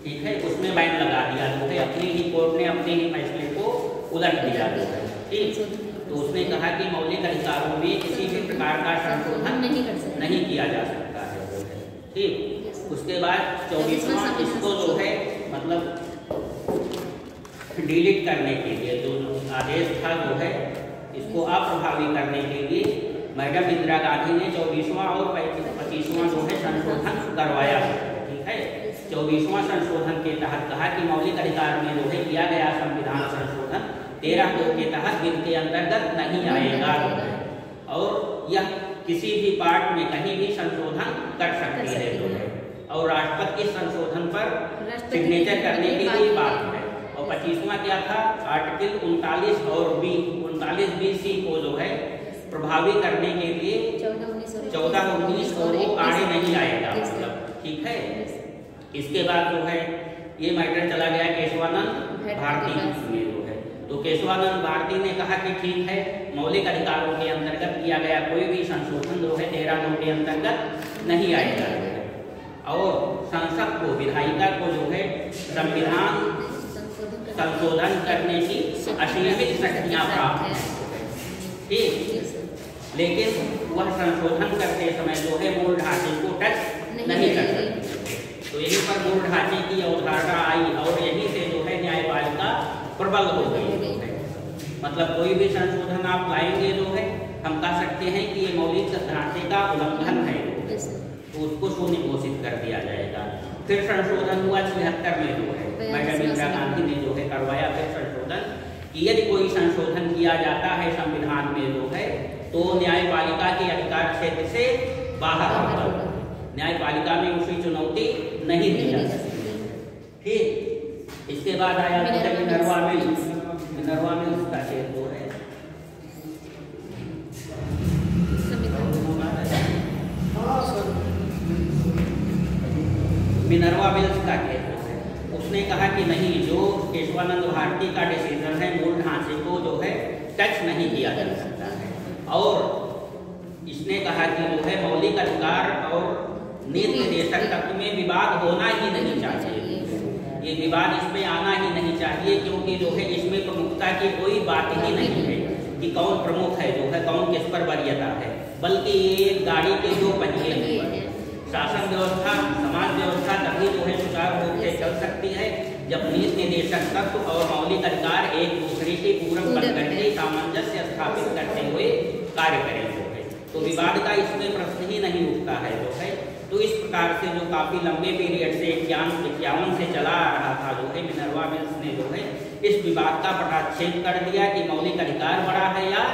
ठीक है, उसमें बैन लगा दिया जो है, अपने ही कोर्ट ने अपने ही फैसले को उलट दिया जो है। ठीक, तो उसने कहा कि मौलिक अधिकारों में किसी भी प्रकार का संशोधन नहीं किया जा सकता है जो है। ठीक, उसके बाद 24वां इसको जो है मतलब डिलीट करने के लिए जो आदेश था जो है, इसको अप्रभावी करने के लिए मैडम इंदिरा गांधी ने 24वां और 25वां जो है संशोधन करवाया। ठीक है, 24वां संशोधन के तहत कहा कि मौलिक अधिकार में जो है किया गया संविधान संशोधन 13(2) के तहत बिल के अंतर्गत नहीं आएगा और यह किसी भी पार्ट में कहीं भी संशोधन कर सकती है जो है, और राष्ट्रपति इस संशोधन पर सिग्नेचर करने के लिए बात है। और 25वां क्या था, आर्टिकल 39 और 39(b)(c) को जो है प्रभावी करने के लिए 14, 19 को वो कार्य नहीं आएगा मतलब। ठीक है, इसके बाद जो है ये मैटर चला गया केशवानंद भारती में जो है, तो केशवानंद भारती ने कहा कि ठीक है, मौलिक अधिकारों के अंतर्गत किया गया कोई भी संशोधन जो है 13(2) के अंतर्गत नहीं आएगा और संसद को, विधायिका को जो है संविधान संशोधन करने की असीमित शक्तियां प्राप्त हैं। ठीक, लेकिन वह संशोधन करते समय जो है मूल ढांचे को टच नहीं कर सकती। तो यहीं पर मूल ढांचे की अवधारणा आई और यहीं से जो है न्यायपालिका प्रबल हो गई है। मतलब कोई भी संशोधन आप लाएंगे जो है, हम कह सकते हैं कि ये मौलिक ढांचे का उल्लंघन है, तो उसको शून्य घोषित कर दिया जाएगा। फिर संशोधन हुआ 76 में जो है मैडम इंदिरा गांधी ने जो है करवाया फिर संशोधन कि यदि कोई संशोधन किया जाता है संविधान में जो है, तो न्यायपालिका के अधिकार क्षेत्र से बाहर होगा, न्यायपालिका में उसे चुनौती नहीं दी जा सकती। ठीक, इसके बाद आया मिनर्वा मिल्स का केस जो है, मिनर्वा मिल्स का केस है। उसने कहा कि नहीं, जो केशवानंद भारती का डिसीजन है मूल ढांचे को जो है टच नहीं किया जा सकता है और इसने कहा कि जो है मौलिक अधिकार और नीति निर्देशक तत्व में विवाद होना ही नहीं चाहिए, ये विवाद इसमें आना ही नहीं चाहिए, क्योंकि जो है इसमें प्रमुखता की कोई बात ही नहीं है कि कौन प्रमुख है जो है, कौन किस पर वरीयता है, बल्कि ये गाड़ी के दो पहिए हैं। शासन व्यवस्था, समाज व्यवस्था तभी जो है सुचारू रूप से चल सकती है जब नीति निर्देशक तत्व और मौलिक अधिकार एक दूसरे के पूरक बनकर के सामंजस्य स्थापित करते हुए कार्य करेंगे। तो विवाद का इसमें प्रश्न ही नहीं उठता है जो है। तो इस प्रकार से जो काफी लंबे पीरियड से 51 से चला आ रहा था जो है, मिनर्वा मिल्स ने जो है इस विवाद का पटाक्षेप कर दिया कि मौलिक अधिकार बड़ा है या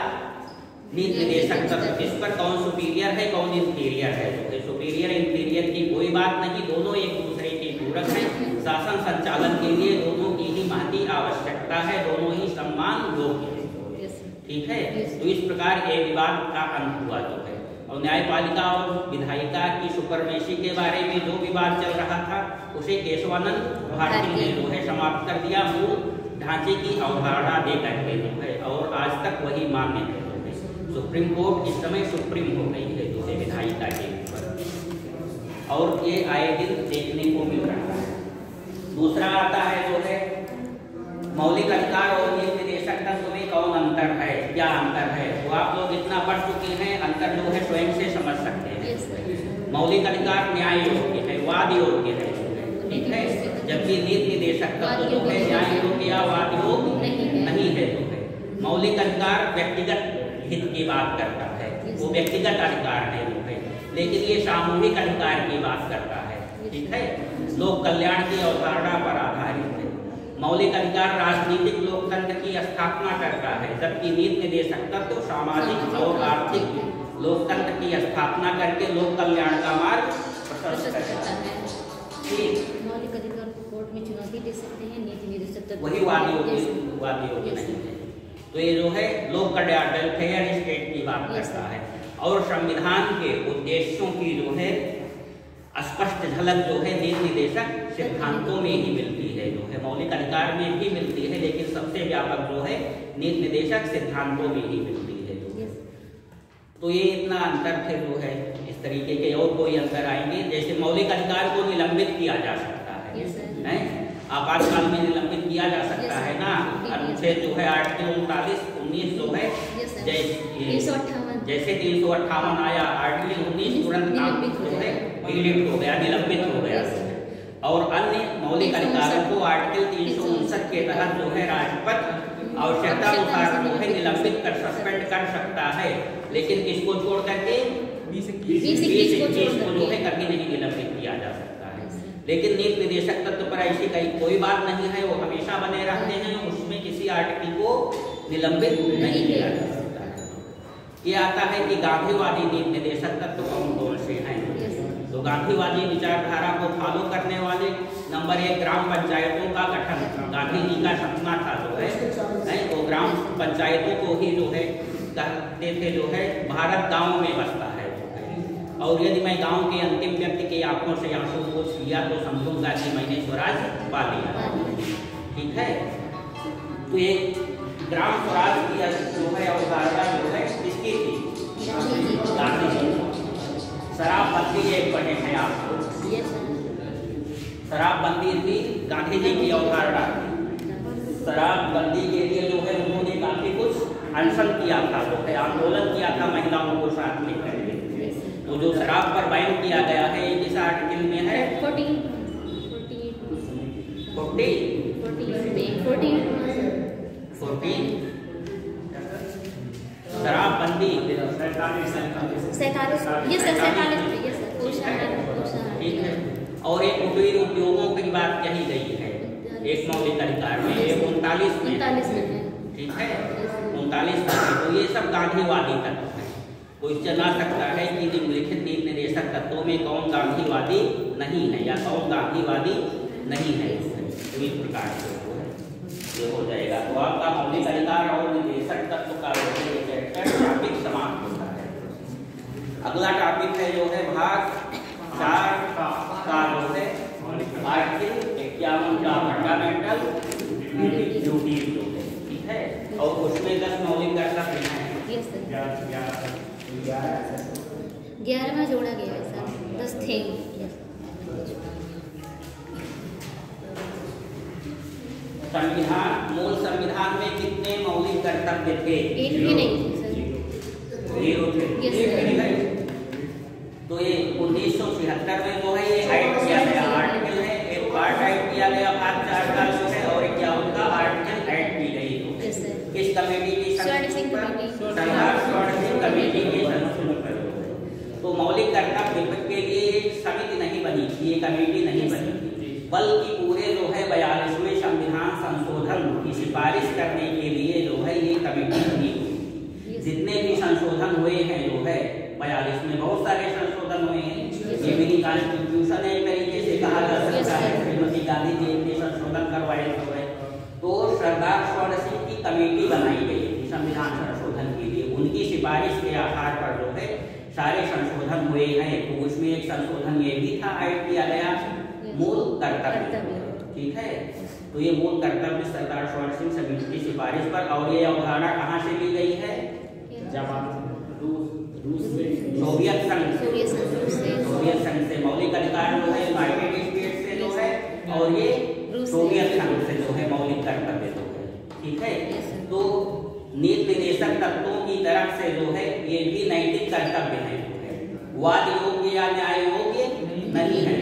नीति निर्देशक तत्व, इस पर कौन सुपीरियर है कौन इंफीरियर है। जो है सुपीरियर इंफीरियर की कोई बात नहीं, दोनों एक दूसरे के पूरक हैं। शासन संचालन के लिए दोनों की ही महती आवश्यकता है, दोनों ही सम्मान योग्य है। ठीक है, तो इस प्रकार ये विवाद का अंत हुआ जो है। और न्यायपालिका और विधायिका की सुपरमेसी के बारे में जो विवाद चल रहा था उसे केशवानंद भारती ने जो है समाप्त कर दिया मूल ढांचे की अवधारणा दे करके जो है, और आज तक वही मान्य है। सुप्रीम कोर्ट इस समय सुप्रीम हो गई है दूसरे विधायिका के ऊपर, और ये आए दिन देखने को मिल रहा है। दूसरा आता है जो है मौलिक अधिकार और नीति निर्देशक तत्व में कौन अंतर है, क्या अंतर है। तो आप लोग इतना पढ़ चुके हैं, अंतर जो है स्वयं से समझ सकते हैं। मौलिक अधिकार न्याय योग्य है, वाद योग्य है, ठीक है, जबकि नीति निर्देशक तत्व जो है न्याय योग्य या वाद योग्य नहीं है। जो है मौलिक अधिकार व्यक्तिगत हित की बात करता है, वो व्यक्तिगत अधिकार है जो है, लेकिन ये सामूहिक अधिकार की बात करता है। ठीक है, लोक कल्याण की अवधारणा पर आधारित है। मौलिक अधिकार राजनीतिक लोकतंत्र की स्थापना करता है, जबकि नीति निर्देशक तत्व सामाजिक और आर्थिक लोकतंत्र की स्थापना करके लोक कल्याण का मार्ग प्रशस्त करता है। मौलिक अधिकार को कोर्ट में चुनौती दे सकते हैं, नीति निर्देशक तत्व वही वाद योग्य नहीं है। तो ये जो है लोक कल्याण वेलफेयर स्टेट की बात करता है, और संविधान के उद्देश्यों की जो है स्पष्ट झलक जो है नीति निर्देशक सिद्धांतों में ही मिलती है। जो है मौलिक अधिकार में भी मिलती है, लेकिन सबसे व्यापक जो है नीति निर्देशक सिद्धांतों में ही मिलती है। तो ये इतना अंतर फिर जो है इस तरीके के और कोई अंतर आएंगे। जैसे मौलिक अधिकार को निलंबित किया जा सकता है, हैं? आपातकाल में निलंबित किया जा सकता है ना। अनुच्छेद जो है आर्टिकल 39, 19 जो है जैसे 358 आया, आर्टिकल 19 तुरंत काम जो है डिलीट हो गया, निलंबित हो गया। और अन्य मौलिक अधिकारों को आर्टिकल 359 के तहत जो है राष्ट्रपति आवश्यकता अनुसार जो है निलंबित कर सस्पेंड कर सकता है, लेकिन किसको छोड़ करके 20-21 को जो है कभी नहीं निलंबित किया जा सकता है। लेकिन नीति निर्देशक तत्व पर ऐसी कोई बात नहीं है, वो हमेशा बने रहते हैं, उसमें किसी आर्टिकल को निलंबित नहीं किया जा सकता है। ये आता है कि गांधीवादी नीति निर्देशक तत्व कौन कौन से हैं। तो गांधीवादी विचारधारा को फॉलो करने वाले नंबर 1 ग्राम पंचायतों का गठन। गांधी जी का सपना था जो है वो ग्राम पंचायतों को ही जो है कहते थे जो है भारत गांव में बसता है। और यदि मैं गांव के अंतिम व्यक्ति की आंखों से आंसू पोंछ लिया तो समझूंगा कि मैंने स्वराज पा लिया। ठीक है, तो ये ग्राम स्वराज की जो है अवधारणा जो है किसकी थी? गांधी जी। शराबबंदी एक पढ़े हैं आपको, शराबबंदी थी गांधी जी की अवधारणा। शराबबंदी के लिए जो है उन्होंने काफी कुछ अनशन किया था, जो है आंदोलन किया था महिलाओं को साथ में करके। तो जो शराब पर बैन किया गया है ये किस आर्टिकल में है? 14 शराबबंदी 47। ठीक है, और एक कुटीर उद्योगों की बात कही गई है एक मौलिक अधिकार में, ये 39 में। ठीक है, 39 में। तो ये सब गांधीवादी तत्व है। कोई चला सकता है कि निम्नलिखित नीति निर्देशक तत्वों में कौन गांधीवादी नहीं है या कौन गांधीवादी नहीं है। तो इस प्रकार से ये हो जाएगा। तो आपका मौलिक अधिकार और निर्देशक तत्व का टॉपिक समाप्त होता है। अगला टॉपिक है जो है भाग 4 का जो है आर्टिकल 51 का फंडामेंटल ड्यूटीज जो है। ठीक है, और उसमें 10 मौलिक कर्तव्य हैं। 11वां जोड़ा गया है सर, 10 थे। संविधान, मूल संविधान में कितने मौलिक कर्तव्य थे? एक भी नहीं थे सर, 0 थे। तो ये 1976 में जो है ये ऐड किया गया आर्टिकल है, एक पार्ट ऐड किया गया भाग 4 का जो है, और 51 का आर्टिकल ऐड की गई। किस कमेटी की? सरदार स्वर्ण सिंह कमेटी की संशोधन पर। तो मौलिक कर्तव्य के लिए एक समिति नहीं बनी थी, ये कमेटी नहीं बनी थी, बल्कि पूरे जो है 42वें संविधान संशोधन की सिफारिश करने के लिए जो है ये कमेटी बनी हुई। जितने भी संशोधन हुए हैं जो है 42 में बहुत सारे संशोधन हुए हैं। ये मिनी कॉन्स्टिट्यूशन एक तरीके से कहा जा सकता है, श्रीमती गांधी जी ने संशोधन करवाए हुए। तो सरदार स्वर्ण सिंह की कमेटी बनाई गई थी संविधान संशोधन के लिए, उनकी सिफारिश के आधार पर जो है सारे संशोधन हुए हैं। तो उसमें एक संशोधन ये भी था ऐड किया गया मूल कर्तव्य। ठीक है, तो ये मूल कर्तव्य सरदार स्वर्ण सिंह समिति की सिफारिश पर। और ये अवधारणा कहाँ से ली गई है? सोवियत संघ से। मौलिक अधिकार जो है यूनाइटेड स्टेट से जो है, और ये सोवियत संघ से जो है मौलिक कर्तव्य जो है। ठीक है, तो नीति निर्देशक तत्वों की तरफ से जो है ये भी नैतिक कर्तव्य है, वाद योग्य या न्याय योग्य नहीं है।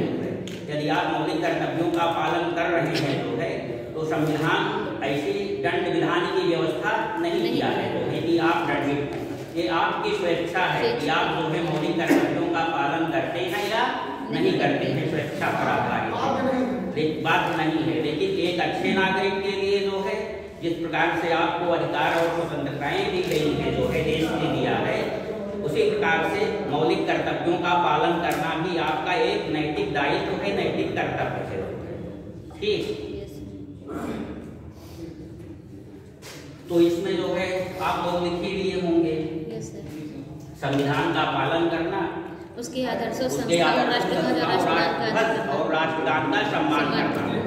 यदि आप मौलिक कर्तव्यों का पालन कर रहे हैं जो है, तो संविधान ऐसी दंड विधान की व्यवस्था नहीं किया है जो है कि आप दंडित हैं। ये आपकी स्वेच्छा है कि आप जो है मौलिक कर्तव्यों का पालन करते हैं या नहीं करते हैं, स्वेच्छा पर आधारित बात नहीं है। लेकिन एक अच्छे नागरिक के लिए जो है जिस प्रकार से आपको अधिकार और स्वतंत्रताएं दी गई है जो है देश ने दिया है, उसी प्रकार से मौलिक कर्तव्यों का पालन करना भी आपका एक नैतिक दायित्व है, नैतिक कर्तव्य है। ठीक, तो इसमें जो है आप लोग लिख ही लिए होंगे संविधान का पालन करना, उसके आदर्शों और राष्ट्रगान का सम्मान करना।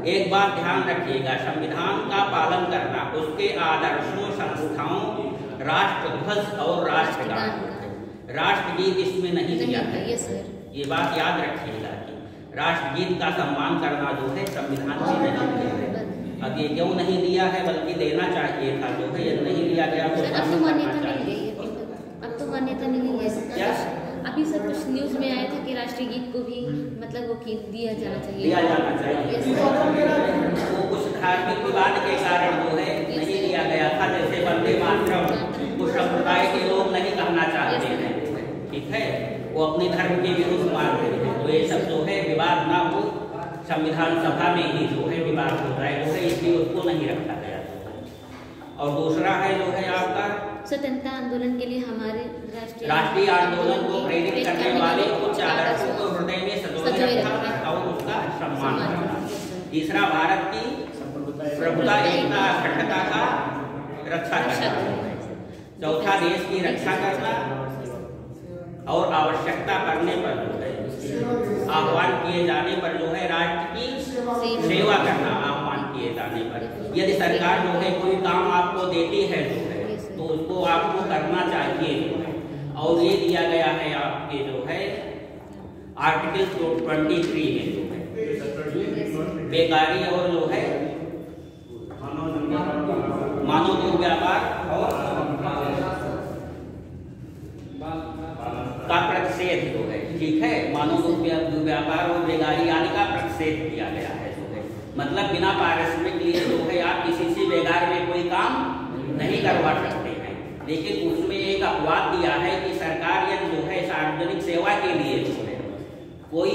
एक बात ध्यान रखिएगा, संविधान का पालन करना, उसके आदर्शों, संस्थाओं, राष्ट्रध्वज और राष्ट्रगान। राष्ट्रगीत इसमें नहीं दिया है। Yes sir. ये बात याद रखिएगा कि राष्ट्रगीत का सम्मान करना जो है संविधान में नहीं दिया है। अब ये क्यों नहीं दिया है, बल्कि देना चाहिए था, जो है ये नहीं दिया गया। अब तो मान्यता नहीं गई है, अब तो मान्यता नहीं है क्या? अभी सर कुछ न्यूज में आया था कि राष्ट्रीय गीत को भी मतलब वो दिया जाना चाहिए। दिया जाना चाहिए। वो कुछ धार्मिक विवाद के कारण जो है नहीं दिया गया था। जैसे वंदे मातरम कुछ संप्रदाय के लोग नहीं कहना चाहते हैं, ठीक है, वो अपने धर्म के विरुद्ध मानते हैं। तो ये सब जो है विवाद ना हो, संविधान सभा में ही जो है विवाद हो रहा है, जो है इसलिए उसको नहीं रखा गया। और दूसरा है जो है आपका स्वतंत्रता आंदोलन के लिए हमारे राष्ट्रीय आंदोलन को प्रेरित करने वाले कुछ आदर्शों को हृदय में संजोए रखना और उसका सम्मान करना। तीसरा, भारत की प्रभुता, एकता, अखंडता का रक्षा करना। चौथा, देश की रक्षा करना और आवश्यकता पड़ने पर जो है आह्वान किए जाने पर जो है राष्ट्र की सेवा करना। आह्वान किए जाने पर यदि सरकार जो है कोई काम आपको देती है जो है तो उसको आपको करना चाहिए जो है। और ये दिया गया है आपके जो है आर्टिकल 23 में जो है बेकारी और जो है मानव दुर्व्यापार और का प्रतिषेध जो है, ठीक है, मानव दुर्व्यापार और बेगारी आदि का प्रतिषेध किया गया है जो है। मतलब बिना पारिश्रमिक लिए जो है आप किसी से बेगार में कोई काम नहीं करवा सकते हैं। लेकिन उसमें एक अपवाद दिया है कि सरकार यदि जो है सार्वजनिक सेवा के लिए जो है कोई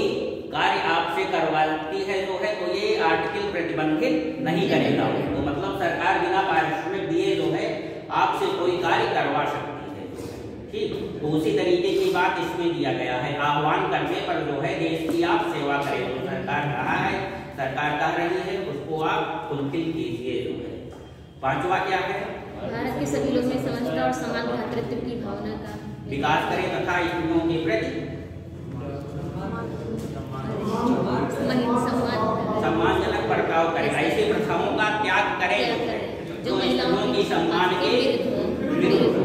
कार्य आपसे करवाती है जो है तो ये आर्टिकल प्रतिबंधित नहीं करेगा। तो मतलब सरकार बिना पारिश्रमिक दिए जो है आपसे कोई कार्य करवा सकती है, ठीक। तो उसी तरीके की बात इसमें दिया गया है। आह्वान करने पर जो है देश की आप सेवा करें, जो सरकार कहा है, सरकार कर रही है, उसको आप फुलफिल कीजिए जो है। पांचवा क्या है? भारत के सभी लोग में समझता और समान भ्रातृत्व की भावना का विकास करें तथा स्त्रियों के प्रति सम्मानजनक बर्ताव करें। ऐसे प्रथाओं का त्याग करें जो स्त्रियों की सम्मान के विरुद्ध,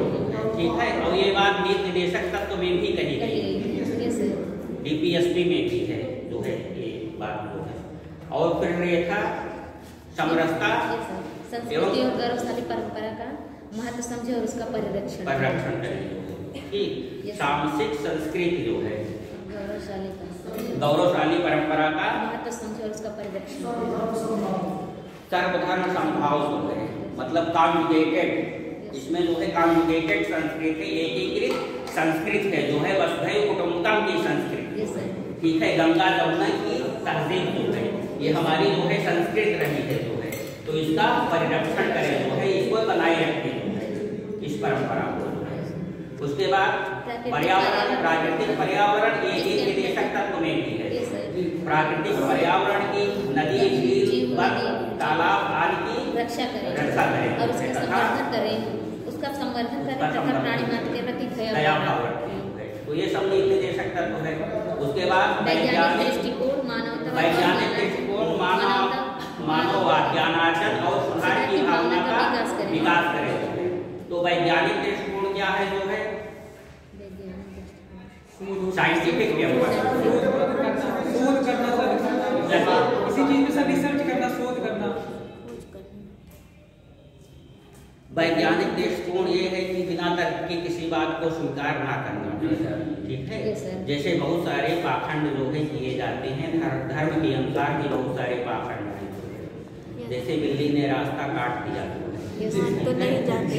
ठीक है। और ये बात नीति निर्देशक तत्व में भी कही गई है, DPSP में भी है जो है ये बात जो है। और फिर रेखा समरसता संस्कृति और गौरवशाली परंपरा का महत्व समझे और उसका परिरक्षण करें, ठीक। सामाजिक संस्कृति जो है गौरवशाली परंपरा का महत्व समझे और उसका परिरक्षण। सर्वधर्म समभाव जो है मतलब कॉन्जुगेटेड, इसमें जो है कॉन्जुगेटेड संस्कृति, एकीकृत संस्कृत है जो है वसुधैव कुटुंबकम की संस्कृति, ठीक है। गंगा जमुना की तहजीब जो है ये हमारी जो है संस्कृत रही है जो है, तो इसका परिरक्षण करें जो है, इसको बनाए रखें जो है, इस परंपरा को। उसके बाद पर्यावरण, प्राकृतिक पर्यावरण ये एक निदेशक तत्व में भी है। प्राकृतिक पर्यावरण की नदी, झील, वन, तालाब आदि की रक्षा करें और उसका संवर्धन करें, उसका संवर्धन करें तथा प्राणी मात्र के प्रति दया भाव रखें। तो ये सब नीति निर्देशक तत्व है। उसके बाद वैज्ञानिक दृष्टिकोण, मानववाद, ज्ञानार्जन और सुधार की भावना का विकास करें। तो वैज्ञानिक दृष्टिकोण क्या है जो है साइंटिफिक शोध करना, किसी चीज में सब रिसर्च करना, शोध करना। वैज्ञानिक दृष्टिकोण ये है कि बिना तर्क के किसी बात को स्वीकार ना करना, ठीक है। जैसे बहुत सारे पाखंड जो है किए जाते हैं, धर्म के अनुसार भी बहुत सारे पाखंड हैं। जैसे बिल्ली ने रास्ता काट दिया तो नहीं जाते,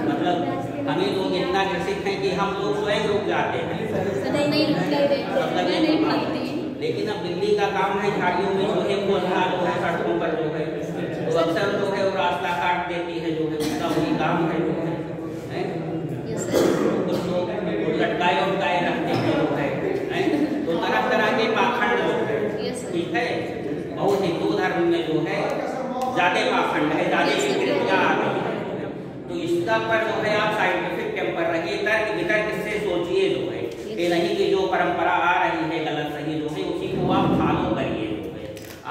मतलब हमें लोग इतना ग्रसित हैं कि हम लोग स्वयं रुक जाते हैं, लेकिन अब बिल्ली का काम है झाड़ियों में जो है खोजना जो है, सड़कों पर जो है, तो अक्सर जो है वो रास्ता काट देती है जो है, उसका वही काम है जो है। कुछ लोग लटकाए उटकाए रखते हैं जो है, तो तरह तरह के पाखंड जो है, ठीक है। बहुत हिंदू धर्म में जो है ज्यादा पाखंड है, ज्यादा विकृतियां आ गई है। तो इसका पर जो है आप साइंटिफिक टेम्पर रहिए, तर्क वितर्क से सोचिए जो है, ये नहीं कि जो परंपरा आ रही है गलत सही जो है उसी को आप फॉलो करिए जो है।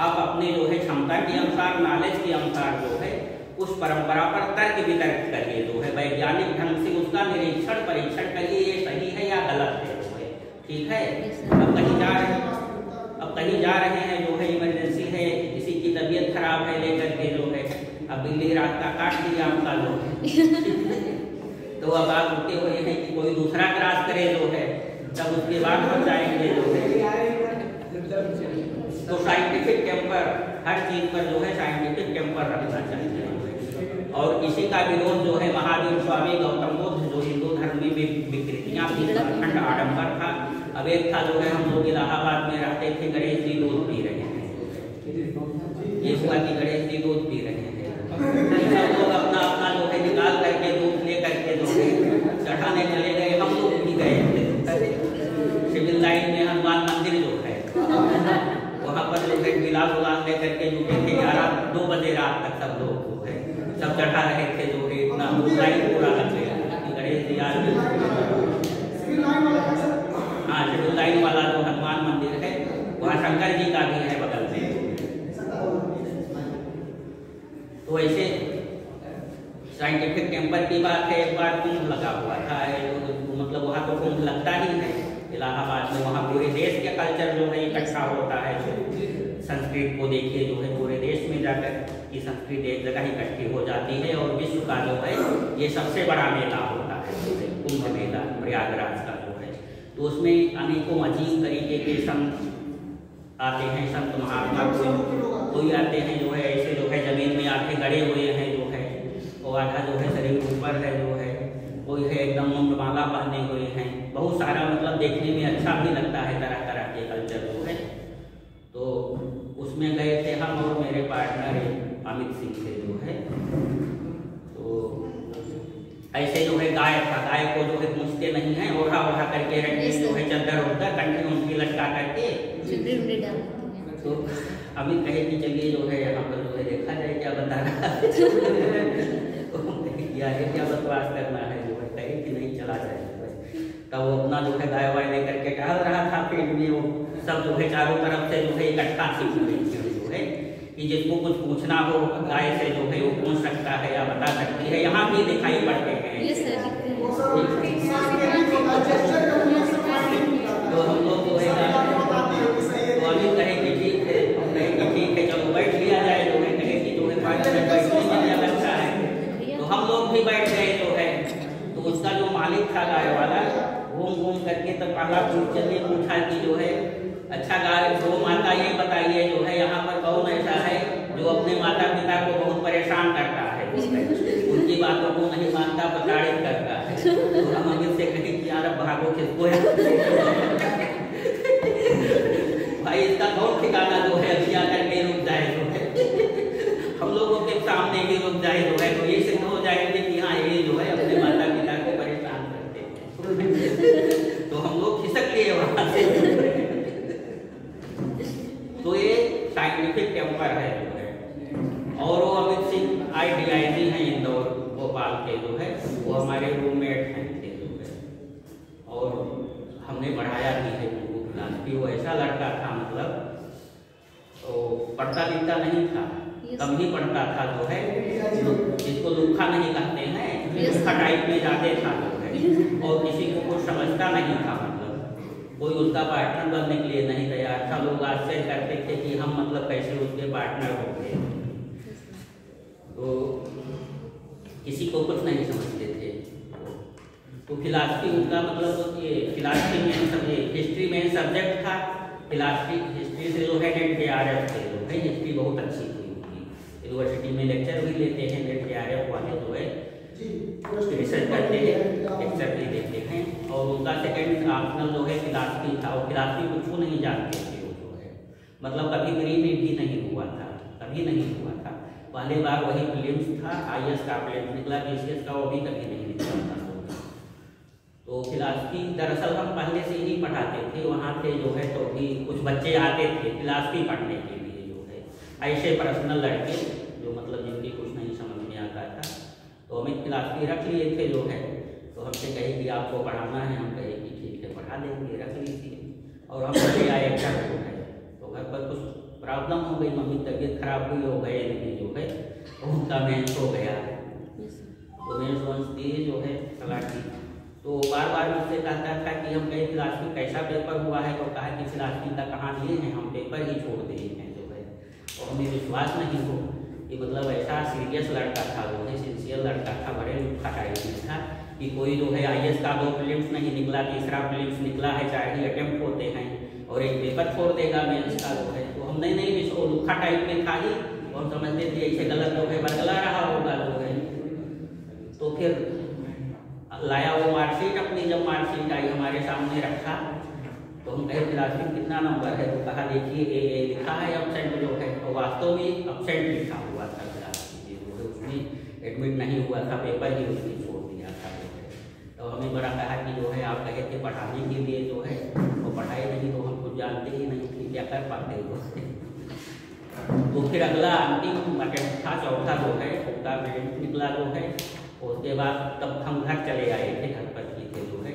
आप अपने जो है क्षमता के अनुसार, नॉलेज के अनुसार जो है उस परंपरा पर तर्क वितर्क करिए जो है, वैज्ञानिक ढंग से उसका निरीक्षण परीक्षण करिए ये सही है या गलत है, जो है ठीक है। अब कहीं जा रहे हैं जो है इमरजेंसी है, किसी की तबीयत खराब है लेकर के जो है, अब बिल्ली रास्ता काट दिया आपका जो है तो अब आप रुके हुए हैं कि कोई दूसरा क्रॉस करे जो है, तब उसके बाद हम जाएंगे जो है। तो साइंटिफिक टेम्पर हर चीज पर जो है साइंटिफिक टेम्पर रखना चाहिए। और इसी का विरोध जो है महावीर स्वामी गौतम बुद्ध जो हिंदू धर्म में विकृतियां थी, खंड आडम्बर था। अब एक था जो है हम लोग इलाहाबाद में रहते थे, गणेश जी दूध पी रहे हैं, ये हुआ कि गणेश जी दूध पी रहे हैं, सब लोग अपना अपना जो है निकाल करके दूध ले करके जो है चढ़ाने चले गए, हम लोग भी गए सिविल लाइन में हनुमान मंदिर जो है वहाँ पर जो है गिलास उलास ले करके जुटे थे, 2 बजे रात तक सब लोग जो है सब चढ़ा रहे थे जो है, इतना लाइन पूरा लग गया गणेश जी आज। हाँ, सिविल लाइन वाला जो हनुमान मंदिर है वहाँ शंकर जी का भी है बगल में। तो ऐसे साइंटिफिक टेम्पर की बात है, एक बार कुंभ लगा हुआ था, मतलब वहाँ तो कुंभ लगता ही है इलाहाबाद में, वहाँ पूरे देश के कल्चर जो है इकट्ठा होता है। संस्कृत को देखिए जो है पूरे देश में जाकर की संस्कृत एक जगह इकट्ठी हो जाती है, और विश्व का जो है ये सबसे बड़ा मेला होता है कुंभ मेला प्रयागराज का जो है। तो उसमें अनेकों अजीब तरीके के संत आते हैं, संत महात्मा कोई आते हैं जो है ऐसे जो है जमीन में आके गड़े हुए हैं जो है, और आधा जो है शरीर ऊपर है जो है, कोई है एकदम मुंडमाला पहने हुए हैं, बहुत सारा मतलब देखने में अच्छा भी लगता है तरह तरह के कल्चर जो है। तो उसमें गए थे हम और मेरे पार्टनर अमित सिंह थे जो है। तो ऐसे जो है गाय था, गाय को जो है पूछते नहीं है, ओढ़ा ओढ़ा करके रखते जो है, चद्दर उठकर कंठी उनकी लटका करके। तो अमित कहे कि चलिए जो है यहाँ पर जो है देखा जाए क्या बता रहा है यार क्या बकवास करना है जो है, कहे कि नहीं चला जाए। तब वो अपना जो है गाय वाय लेकर के टहल रहा था फील्ड में, वो सब जो है चारों तरफ से जो है इकट्ठा सीख जो है कि जिसको कुछ पूछना हो गाय से जो है वो पूछ सकता है या बता सकती है, यहाँ भी दिखाई पड़ते हैं। तो हम लोग जो है तो अभी कहे कि ठीक है, हम कहे कि ठीक है चलो बैठ लिया जाए जो है, कहे कि जो है 5 मिनट बैठने में लगता है। तो हम लोग भी बैठ गए जो है। तो उसका जो मालिक था गाय वाला घूम घूम करके तब पहला चलिए पूछा कि जो है अच्छा गाय गो माता ये बताइए जो है यहाँ पर कौन ऐसा है जो अपने माता पिता को बहुत परेशान करता है, उनकी बातों को नहीं मानता, प्रताड़ित करता है। तो हम अमित से कहे कि यार अब भागो किसको है भाई, इसका कौन ठिकाना जो है अभी आकर के रुक जाए जो है, हम लोगों के सामने ही रुक जाए जो है, तो ये सिद्ध हो जाएंगे कि हाँ ये जो है अपने माता पिता को परेशान करते हैं। तो हम लोग खिसक लिए वहां से। तो ये साइंटिफिक टेम्पर है जो है। और वो अमित सिंह IDIG हैं इंदौर भोपाल के जो है, वो हमारे रूममेट हैं थे जो है, और हमने पढ़ाया भी है उनको फिलॉसफी। वो ऐसा लड़का था मतलब तो पढ़ता लिखता नहीं था, कम ही पढ़ता था जो है, जिसको लुखा नहीं कहते हैं, लुखा टाइप में ज्यादा था जो है, और किसी को कुछ समझता नहीं था, मतलब कोई उसका पार्टनर बनने के लिए नहीं तैयार था। लोग आश्चर्य करते थे कि हम मतलब कैसे उसके पार्टनर हो गए। तो किसी को कुछ नहीं समझते थे। तो फिलॉसफी उनका मतलब ये फिलॉसफी में हिस्ट्री में सब्जेक्ट था, फिलॉसफी हिस्ट्री से जो है NET-JRF थे जो है, हिस्ट्री बहुत अच्छी थी उनकी, यूनिवर्सिटी में लेक्चर भी लेते हैं NET-JRF वाले जो है, रिसर्च करते हैं, लेक्चर भी देते हैं। और उनका सेकेंड ऑप्शनल जो है फिलॉसफी था, और फिलॉसफी कुछ नहीं जानते थे वो जो है, मतलब कभी प्री में भी नहीं हुआ था, कभी नहीं हुआ था। पहली बार वही प्रीलिम्स था, IAS का प्रीलिम्स निकला, BCS का वो भी कभी नहीं निकला था। तो फिलॉसफी दरअसल हम पहले से ही पढ़ाते थे, वहाँ थे जो है, तो भी कुछ बच्चे आते थे फिलॉसफी पढ़ने के लिए जो है, ऐसे पर्सनल लड़के जो मतलब जिनकी कुछ नहीं समझ में आता था। तो हमें फिलॉसफी रख लिए थे जो है, तो हमसे कहे कि आपको पढ़ाना है, हम कहे कि ठीक है पढ़ा देंगे, रख लीजिए। और हम चले आए घर जो है, तो घर पर कुछ प्रॉब्लम हो गई, मम्मी तबीयत खराब हुई, हो गए नहीं जो है, तो उनका मेंस हो गया। उमेश वंशी जो है तलाटी, तो बार बार मुझसे कहता था कि हम कहीं फिलासफी कैसा पेपर हुआ है, तो कहा कि फिलासफी का कहाँ लिए हैं, हम पेपर ही छोड़ दिए हैं जो है। और हमें विश्वास नहीं हो कि मतलब ऐसा सीरियस लड़का था, जो है सिंसियर लड़का था, बड़े लुत्फा टाइप में था कि कोई जो है IAS का 2 प्रीलिम्स नहीं निकला, तीसरा प्रीलिम्स निकला है, 4 ही अटेम्प्ट होते हैं और एक पेपर छोड़ देगा मेंस का जो है। तो हम नहीं वो लुत्फा टाइप में था ही और समझते थे ऐसे गलत जो है बदला रहा होगा जो है। तो फिर लाया वो मार्कशीट अपनी, जब मार्कशीट आई हमारे सामने रखा तो हम कहे फिलासफी कितना नंबर है, तो कहा देखिए AA लिखा है एब्सेंट जो है, और वास्तव में एब्सेंट लिखा हुआ था फिलासफी जो है, उसमें एडमिट नहीं हुआ था, पेपर ही उसने छोड़ दिया था जो है। तो हमें बड़ा कहा कि जो है आप कहे थे पढ़ाने के लिए जो है, वो पढ़ाई नहीं तो हम कुछ जानते ही नहीं कि क्या कर पाते वो। तो फिर अगला अंतिम अटेम्प्ट था, चौथा जो है उनका प्रीलिम्स निकला जो है। उसके बाद तब हम घर चले आए थे, घर पर ही थे जो है,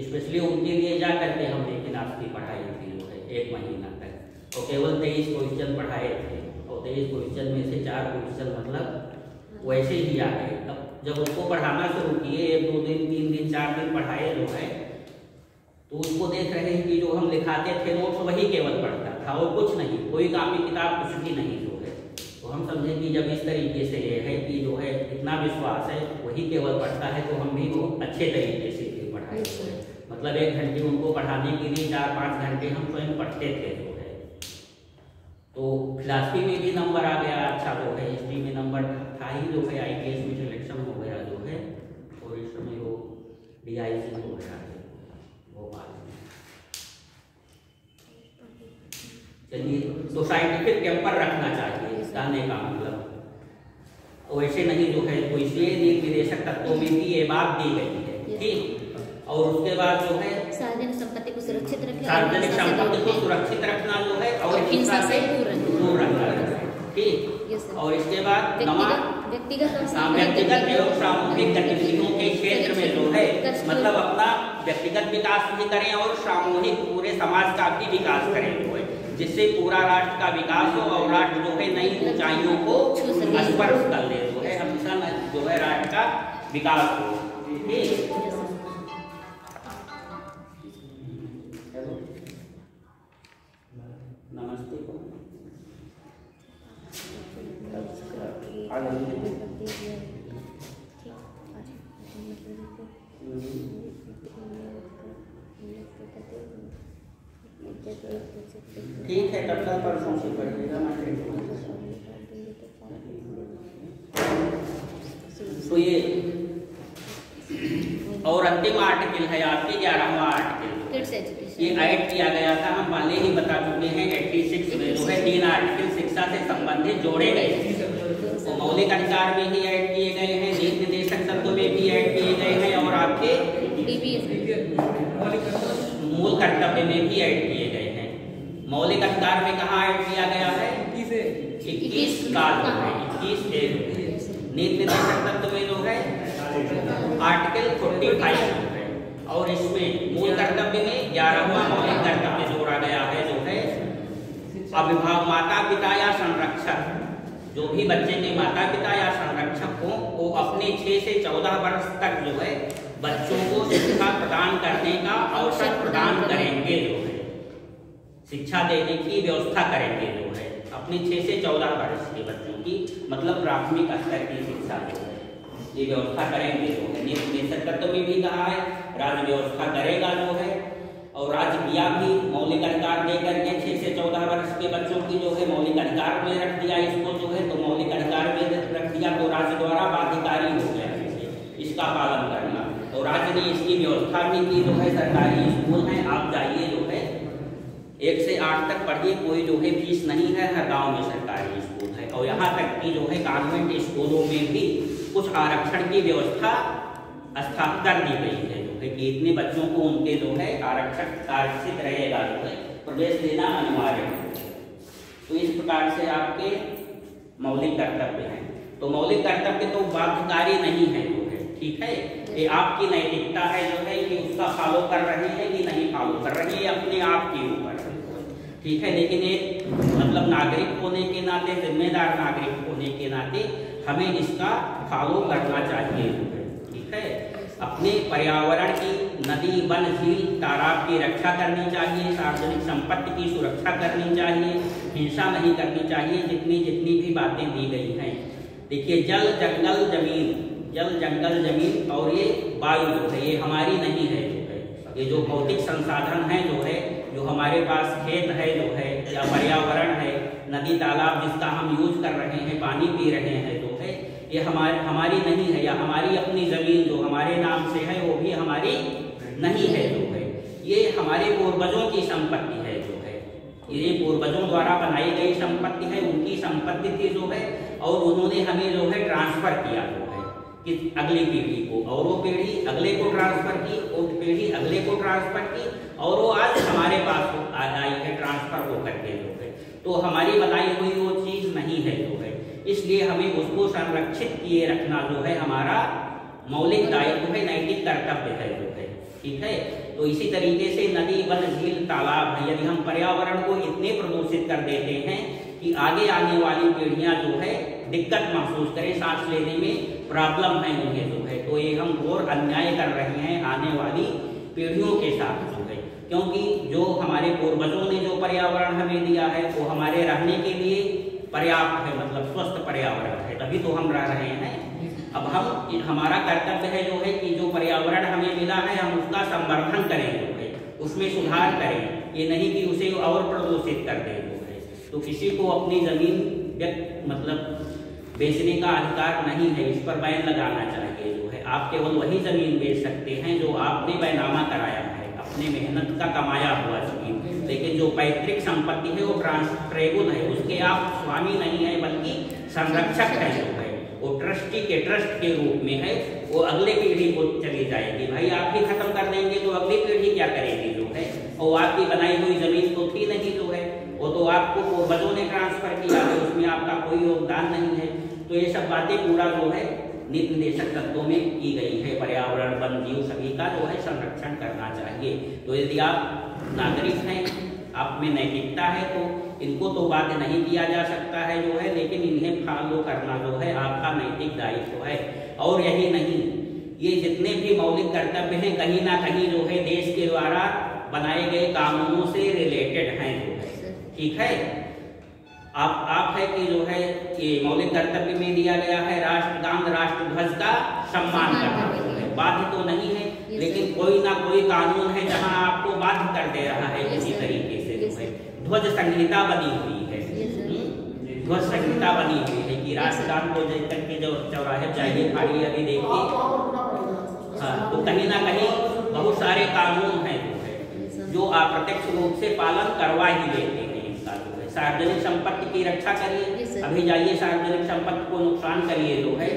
स्पेशली उनके लिए जा करके हमने फिलासफी पढ़ाई थी जो है 1 महीना तक, और केवल 23 क्वेश्चन पढ़ाए थे, और 23 क्वेश्चन में से 4 क्वेश्चन मतलब वैसे ही आ गए। अब जब उसको पढ़ाना शुरू किए, 1 2 दिन 3 दिन 4 दिन पढ़ाए जो है, तो उसको देख रहे हैं कि जो हम लिखाते थे नोट्स वही केवल पढ़ता था और कुछ नहीं, कोई कापी किताब कुछ भी नहीं जो है। तो हम समझे कि जब इस तरीके से ये है कि जो है इतना विश्वास है, वही केवल पढ़ता है, तो हम भी वो अच्छे तरीके से पढ़ाए जो है। मतलब 1 घंटे उनको पढ़ाने के लिए 4-5 घंटे हम स्वयं पढ़ते थे जो है। तो फिलासफी में भी नंबर आ गया अच्छा जो है, हिस्ट्री में नंबर था ही जो है, IPS में सिलेक्शन हो गया जो है, और इस समय वो DIC हो गया है भोपाल में। चलिए, तो साइंटिफिक टेम्पर रखना चाहिए कहने का मतलब, वैसे नहीं जो है कोई से निर्देशक तत्वों में भी ये बात दी गई है, ठीक। और उसके बाद जो है सार्वजनिक संपत्ति को सुरक्षित रखना, सार्वजनिक संपत्ति को सुरक्षित रखना जो है, और हिंसा से दूर रखना है, ठीक। और इसके बाद व्यक्तिगत एवं सामूहिक गतिविधियों के क्षेत्र में जो है मतलब अपना व्यक्तिगत विकास भी करें और सामूहिक पूरे समाज का भी विकास करें जो है, जिससे पूरा राष्ट्र का विकास हो और राष्ट्र जो है नई ऊंचाइयों को स्पर्श कर ले जो है, हमेशा जो है राष्ट्र का विकास हो, ठीक। नमस्ते को ठीक है, तब कल परसों से पढ़िएगा। तो ये और अंतिम आर्टिकल है आपके 11वां आर्टिकल, ये ऐड किया गया था, हम पहले ही बता चुके हैं 86 में जो है 3 आर्टिकल शिक्षा से संबंधित जोड़े गए, तो मौलिक अधिकार में ही ऐड किए गए हैं, नीति निर्देशक तत्व में भी ऐड किए गए हैं, और आपके मूल कर्तव्य में भी ऐड किए गए हैं। मौलिक अधिकार में कहाँ ऐड किया गया है? 21 का जो है 21 नीति निर्देशक तत्व में जो है आर्टिकल 45 है, और इसमें मूल कर्तव्य में 11वां मौलिक कर्तव्य जोड़ा गया है जो है अभिभावक, माता पिता या संरक्षक, जो भी बच्चे के माता पिता या संरक्षक हो वो अपने 6 से 14 वर्ष तक जो है बच्चों को शिक्षा प्रदान करने का अवसर प्रदान करेंगे जो है, शिक्षा देने की व्यवस्था करेंगे जो है अपने 6 से 14 वर्ष के बच्चों की, मतलब प्राथमिक स्तर की शिक्षा जो है ये व्यवस्था करेंगे जो है। नीति निर्देशक तत्व में भी कहा है राज्य व्यवस्था करेगा जो है, और राज्य किया भी मौलिक अधिकार देकर के 6 से 14 वर्ष के बच्चों की जो है मौलिक अधिकार में रख दिया इसको जो है, तो मौलिक अधिकार में रख दिया तो राज्य द्वारा बाध्यकारी हो गया इसका पालन करना, तो राज्य ने इसकी व्यवस्था भी की जो है। सरकारी स्कूल है, आप जाइए जो है 1 से 8 तक पढ़िए, कोई जो है फीस नहीं है, हर गाँव में सरकारी स्कूल है, और यहाँ तक कि जो है कॉन्वेंट स्कूलों में भी कुछ आरक्षण की व्यवस्था स्थापित कर दी गई है जो है कि इतने बच्चों को उनके जो है आरक्षित रहेगा जो है, प्रवेश लेना अनिवार्य है। तो इस प्रकार से आपके मौलिक कर्तव्य हैं, तो मौलिक कर्तव्य तो बाध्यकारी नहीं है जो है, ठीक है, ये आपकी नैतिकता है जो है कि उसका फॉलो कर रहे हैं कि नहीं फॉलो कर रहे हैं, अपने आप के ऊपर, ठीक है। लेकिन एक मतलब नागरिक होने के नाते, जिम्मेदार नागरिक होने के नाते हमें इसका फॉलो करना चाहिए। ठीक है, अपने पर्यावरण की नदी, वन, झील, तालाब की रक्षा करनी चाहिए, सार्वजनिक संपत्ति की सुरक्षा करनी चाहिए, हिंसा नहीं करनी चाहिए, जितनी जितनी भी बातें दी गई हैं। देखिए, जल जंगल जमीन, जल जंगल जमीन और ये वायु जो है ये हमारी नहीं है। ये जो भौतिक संसाधन है जो है, जो हमारे पास खेत है जो है, या पर्यावरण है, नदी तालाब जिसका हम यूज कर रहे हैं, पानी पी रहे हैं जो है, ये हमारी नहीं है। या हमारी अपनी जमीन जो हमारे नाम से है वो भी हमारी नहीं है जो है, ये हमारे पूर्वजों की संपत्ति है जो है, ये पूर्वजों द्वारा बनाई गई संपत्ति है, उनकी संपत्ति थी जो है, और उन्होंने हमें जो है ट्रांसफर किया जो है कि अगली पीढ़ी को, और वो पीढ़ी अगले को ट्रांसफर की, वो पीढ़ी अगले को ट्रांसफर की, और वो आज हमारे पास आई है ट्रांसफर होकर के जो है। तो हमारी बनाई हुई वो चीज नहीं है जो है, इसलिए हमें उसको संरक्षित किए रखना जो है हमारा मौलिक दायित्व है, नैतिक कर्तव्य है जो है। ठीक है, तो इसी तरीके से नदी, वन, झील, तालाब है, यदि हम पर्यावरण को इतने प्रदूषित कर देते हैं कि आगे आने वाली पीढ़ियां जो है दिक्कत महसूस करें, सांस लेने में प्रॉब्लम है उन्हें जो है, तो ये हम घोर अन्याय कर रहे हैं आने वाली पीढ़ियों के साथ जो है। क्योंकि जो हमारे पूर्वजों ने जो पर्यावरण हमें दिया है वो हमारे रहने के लिए पर्याप्त है, मतलब स्वस्थ पर्यावरण है, तभी तो हम रह रहे हैं। अब हमारा कर्तव्य है जो है कि जो पर्यावरण हमें मिला है हम उसका संवर्धन करें जो है, उसमें सुधार करें, ये नहीं कि उसे और प्रदूषित कर दें जो है। तो किसी को अपनी जमीन मतलब बेचने का अधिकार नहीं है, इस पर बैन लगाना चाहिए जो है। आप केवल वही जमीन बेच सकते हैं जो आपने बैनामा कराया है, अपने मेहनत का कमाया हुआ जमीन, लेकिन जो पैतृक संपत्ति है वो ट्रांसफरेबल है, उसके आप स्वामी नहीं है बल्कि संरक्षक है जो है, वो ट्रस्टी के ट्रस्ट के रूप में है, वो अगले पीढ़ी को चली जाएगी। भाई आप ही खत्म कर देंगे तो अगली पीढ़ी क्या करेगी जो है, और आपकी बनाई हुई जमीन तो थी नहीं जो है, वो तो आपको पूर्वजों ने ट्रांसफर किया है, उसमें आपका कोई योगदान नहीं है। तो ये सब बातें पूरा जो है नीति निर्देशक तत्वों में की गई है। पर्यावरण, वन, जीव सभी का जो है संरक्षण करना चाहिए। तो यदि आप नागरिक हैं, आप में नैतिकता है, तो इनको तो बाध्य नहीं किया जा सकता है जो है, लेकिन इन्हें फॉलो करना जो है आपका नैतिक दायित्व है। और यही नहीं, ये जितने भी मौलिक कर्तव्य हैं कहीं ना कहीं जो है देश के द्वारा बनाए गए कानूनों से रिलेटेड हैं जो है। ठीक है, आप है कि जो है ये मौलिक कर्तव्य में दिया गया है राष्ट्रगान, राष्ट्र ध्वज का सम्मान करना है, बाध्य तो नहीं है, लेकिन कोई ना कोई कानून है जहां आपको बाध्य कर दे रहा है किसी तरीके से जो है। ध्वज संहिता बनी हुई है, ध्वज संहिता बनी हुई है कि राष्ट्रगान को लेकर के जो चौराहे चाहिए फाड़िए, अभी देखिए। हाँ, तो कहीं ना कहीं बहुत सारे कानून हैं जो है जो अप्रत्यक्ष रूप से पालन करवा ही लेते हैं। सार्वजनिक संपत्ति की रक्षा करिए, अभी जाइए सार्वजनिक संपत्ति को नुकसान करिए जो है,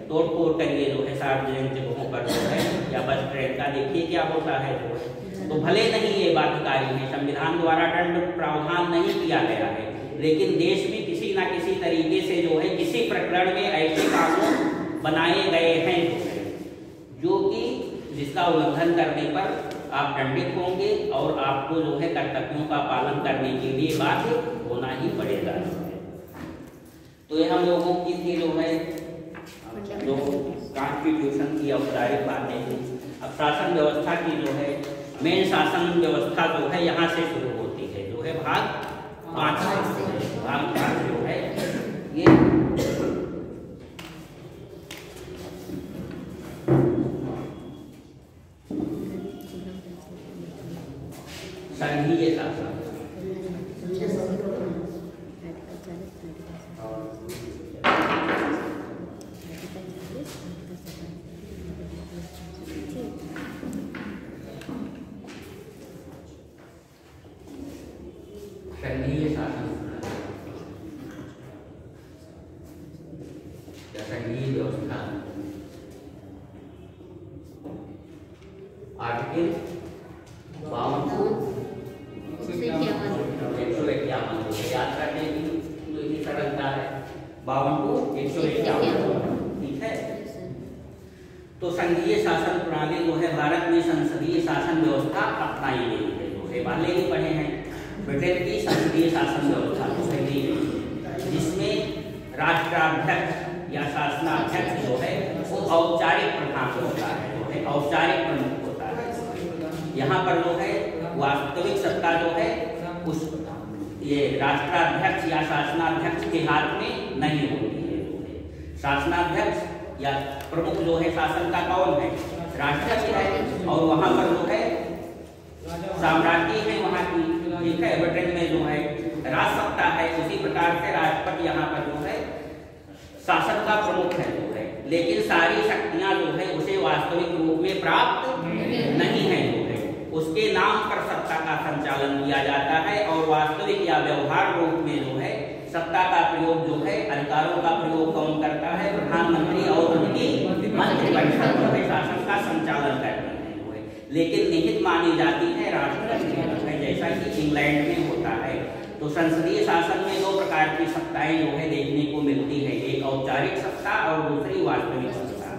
तोड़ फोड़ करिए जो है सार्वजनिक जगहों पर जो है, या बस ट्रेन का देखिए क्या होता है जो है। तो भले नहीं ये बाध्यकारी है, संविधान द्वारा दंड प्रावधान नहीं किया गया है, लेकिन देश में किसी न किसी तरीके से जो है किसी प्रकरण में ऐसे कानून बनाए गए हैं जो कि जिसका उल्लंघन करने पर आप दंडित होंगे और आपको जो है कर्तव्यों का पालन करने के लिए बाध्य होना ही पड़ेगा। तो ये हम लोगों की थी जो है जो कॉन्स्टिट्यूशन की औपचारिक बातें थी। अब शासन व्यवस्था की जो है मेन शासन व्यवस्था जो है यहाँ से शुरू होती है, जो है भाग 5 से। भाग 5 जो है ये संघीय शासन। संघीय शासन या संघीय व्यवस्था आर्टिकल 151 याद करने की सरलता है, 52 to 151। ठीक है, तो संघीय शासन प्रणाली जो है भारत में संसदीय शासन व्यवस्था अपनाई गई है जो है, पहले ही पढ़े हैं। ब्रिटेन की संसदीय शासन व्यवस्था तो पहले ही, जिसमें राष्ट्राध्यक्ष या शासनाध्यक्ष जो है वो औपचारिक प्रधान होता है, जो है औपचारिक प्रमुख होता है। यहाँ पर जो है वास्तविक सत्ता जो है उस ये राष्ट्राध्यक्ष या शासनाध्यक्ष के हाथ में नहीं होती है। जो है शासनाध्यक्ष या प्रमुख जो है शासन का कौन है, राष्ट्रपति है, और वहाँ पर जो है साम्राज्य है वहाँ की, ठीक है। ब्रिटेन में जो है राज सत्ता है, उसी प्रकार से राष्ट्रपति यहाँ पर जो है शासन का प्रमुख है, जो है। लेकिन सारी शक्तियां जो है उसे वास्तविक रूप में प्राप्त नहीं है, जो है उसके नाम पर सत्ता का संचालन किया जाता है, और वास्तविक या व्यवहार रूप में जो है सत्ता का प्रयोग जो है, अधिकारों का प्रयोग कौन करता है, प्रधानमंत्री और उनकी मंत्रिपरिषद जो है शासन का संचालन करती है, जो है। लेकिन निहित मानी जाती है राष्ट्रपति, जैसा कि इंग्लैंड में होता है। तो संसदीय शासन में दो प्रकार की सत्ताएं जो है देखने को मिलती है, एक औपचारिक सत्ता और दूसरी वास्तविक सत्ता,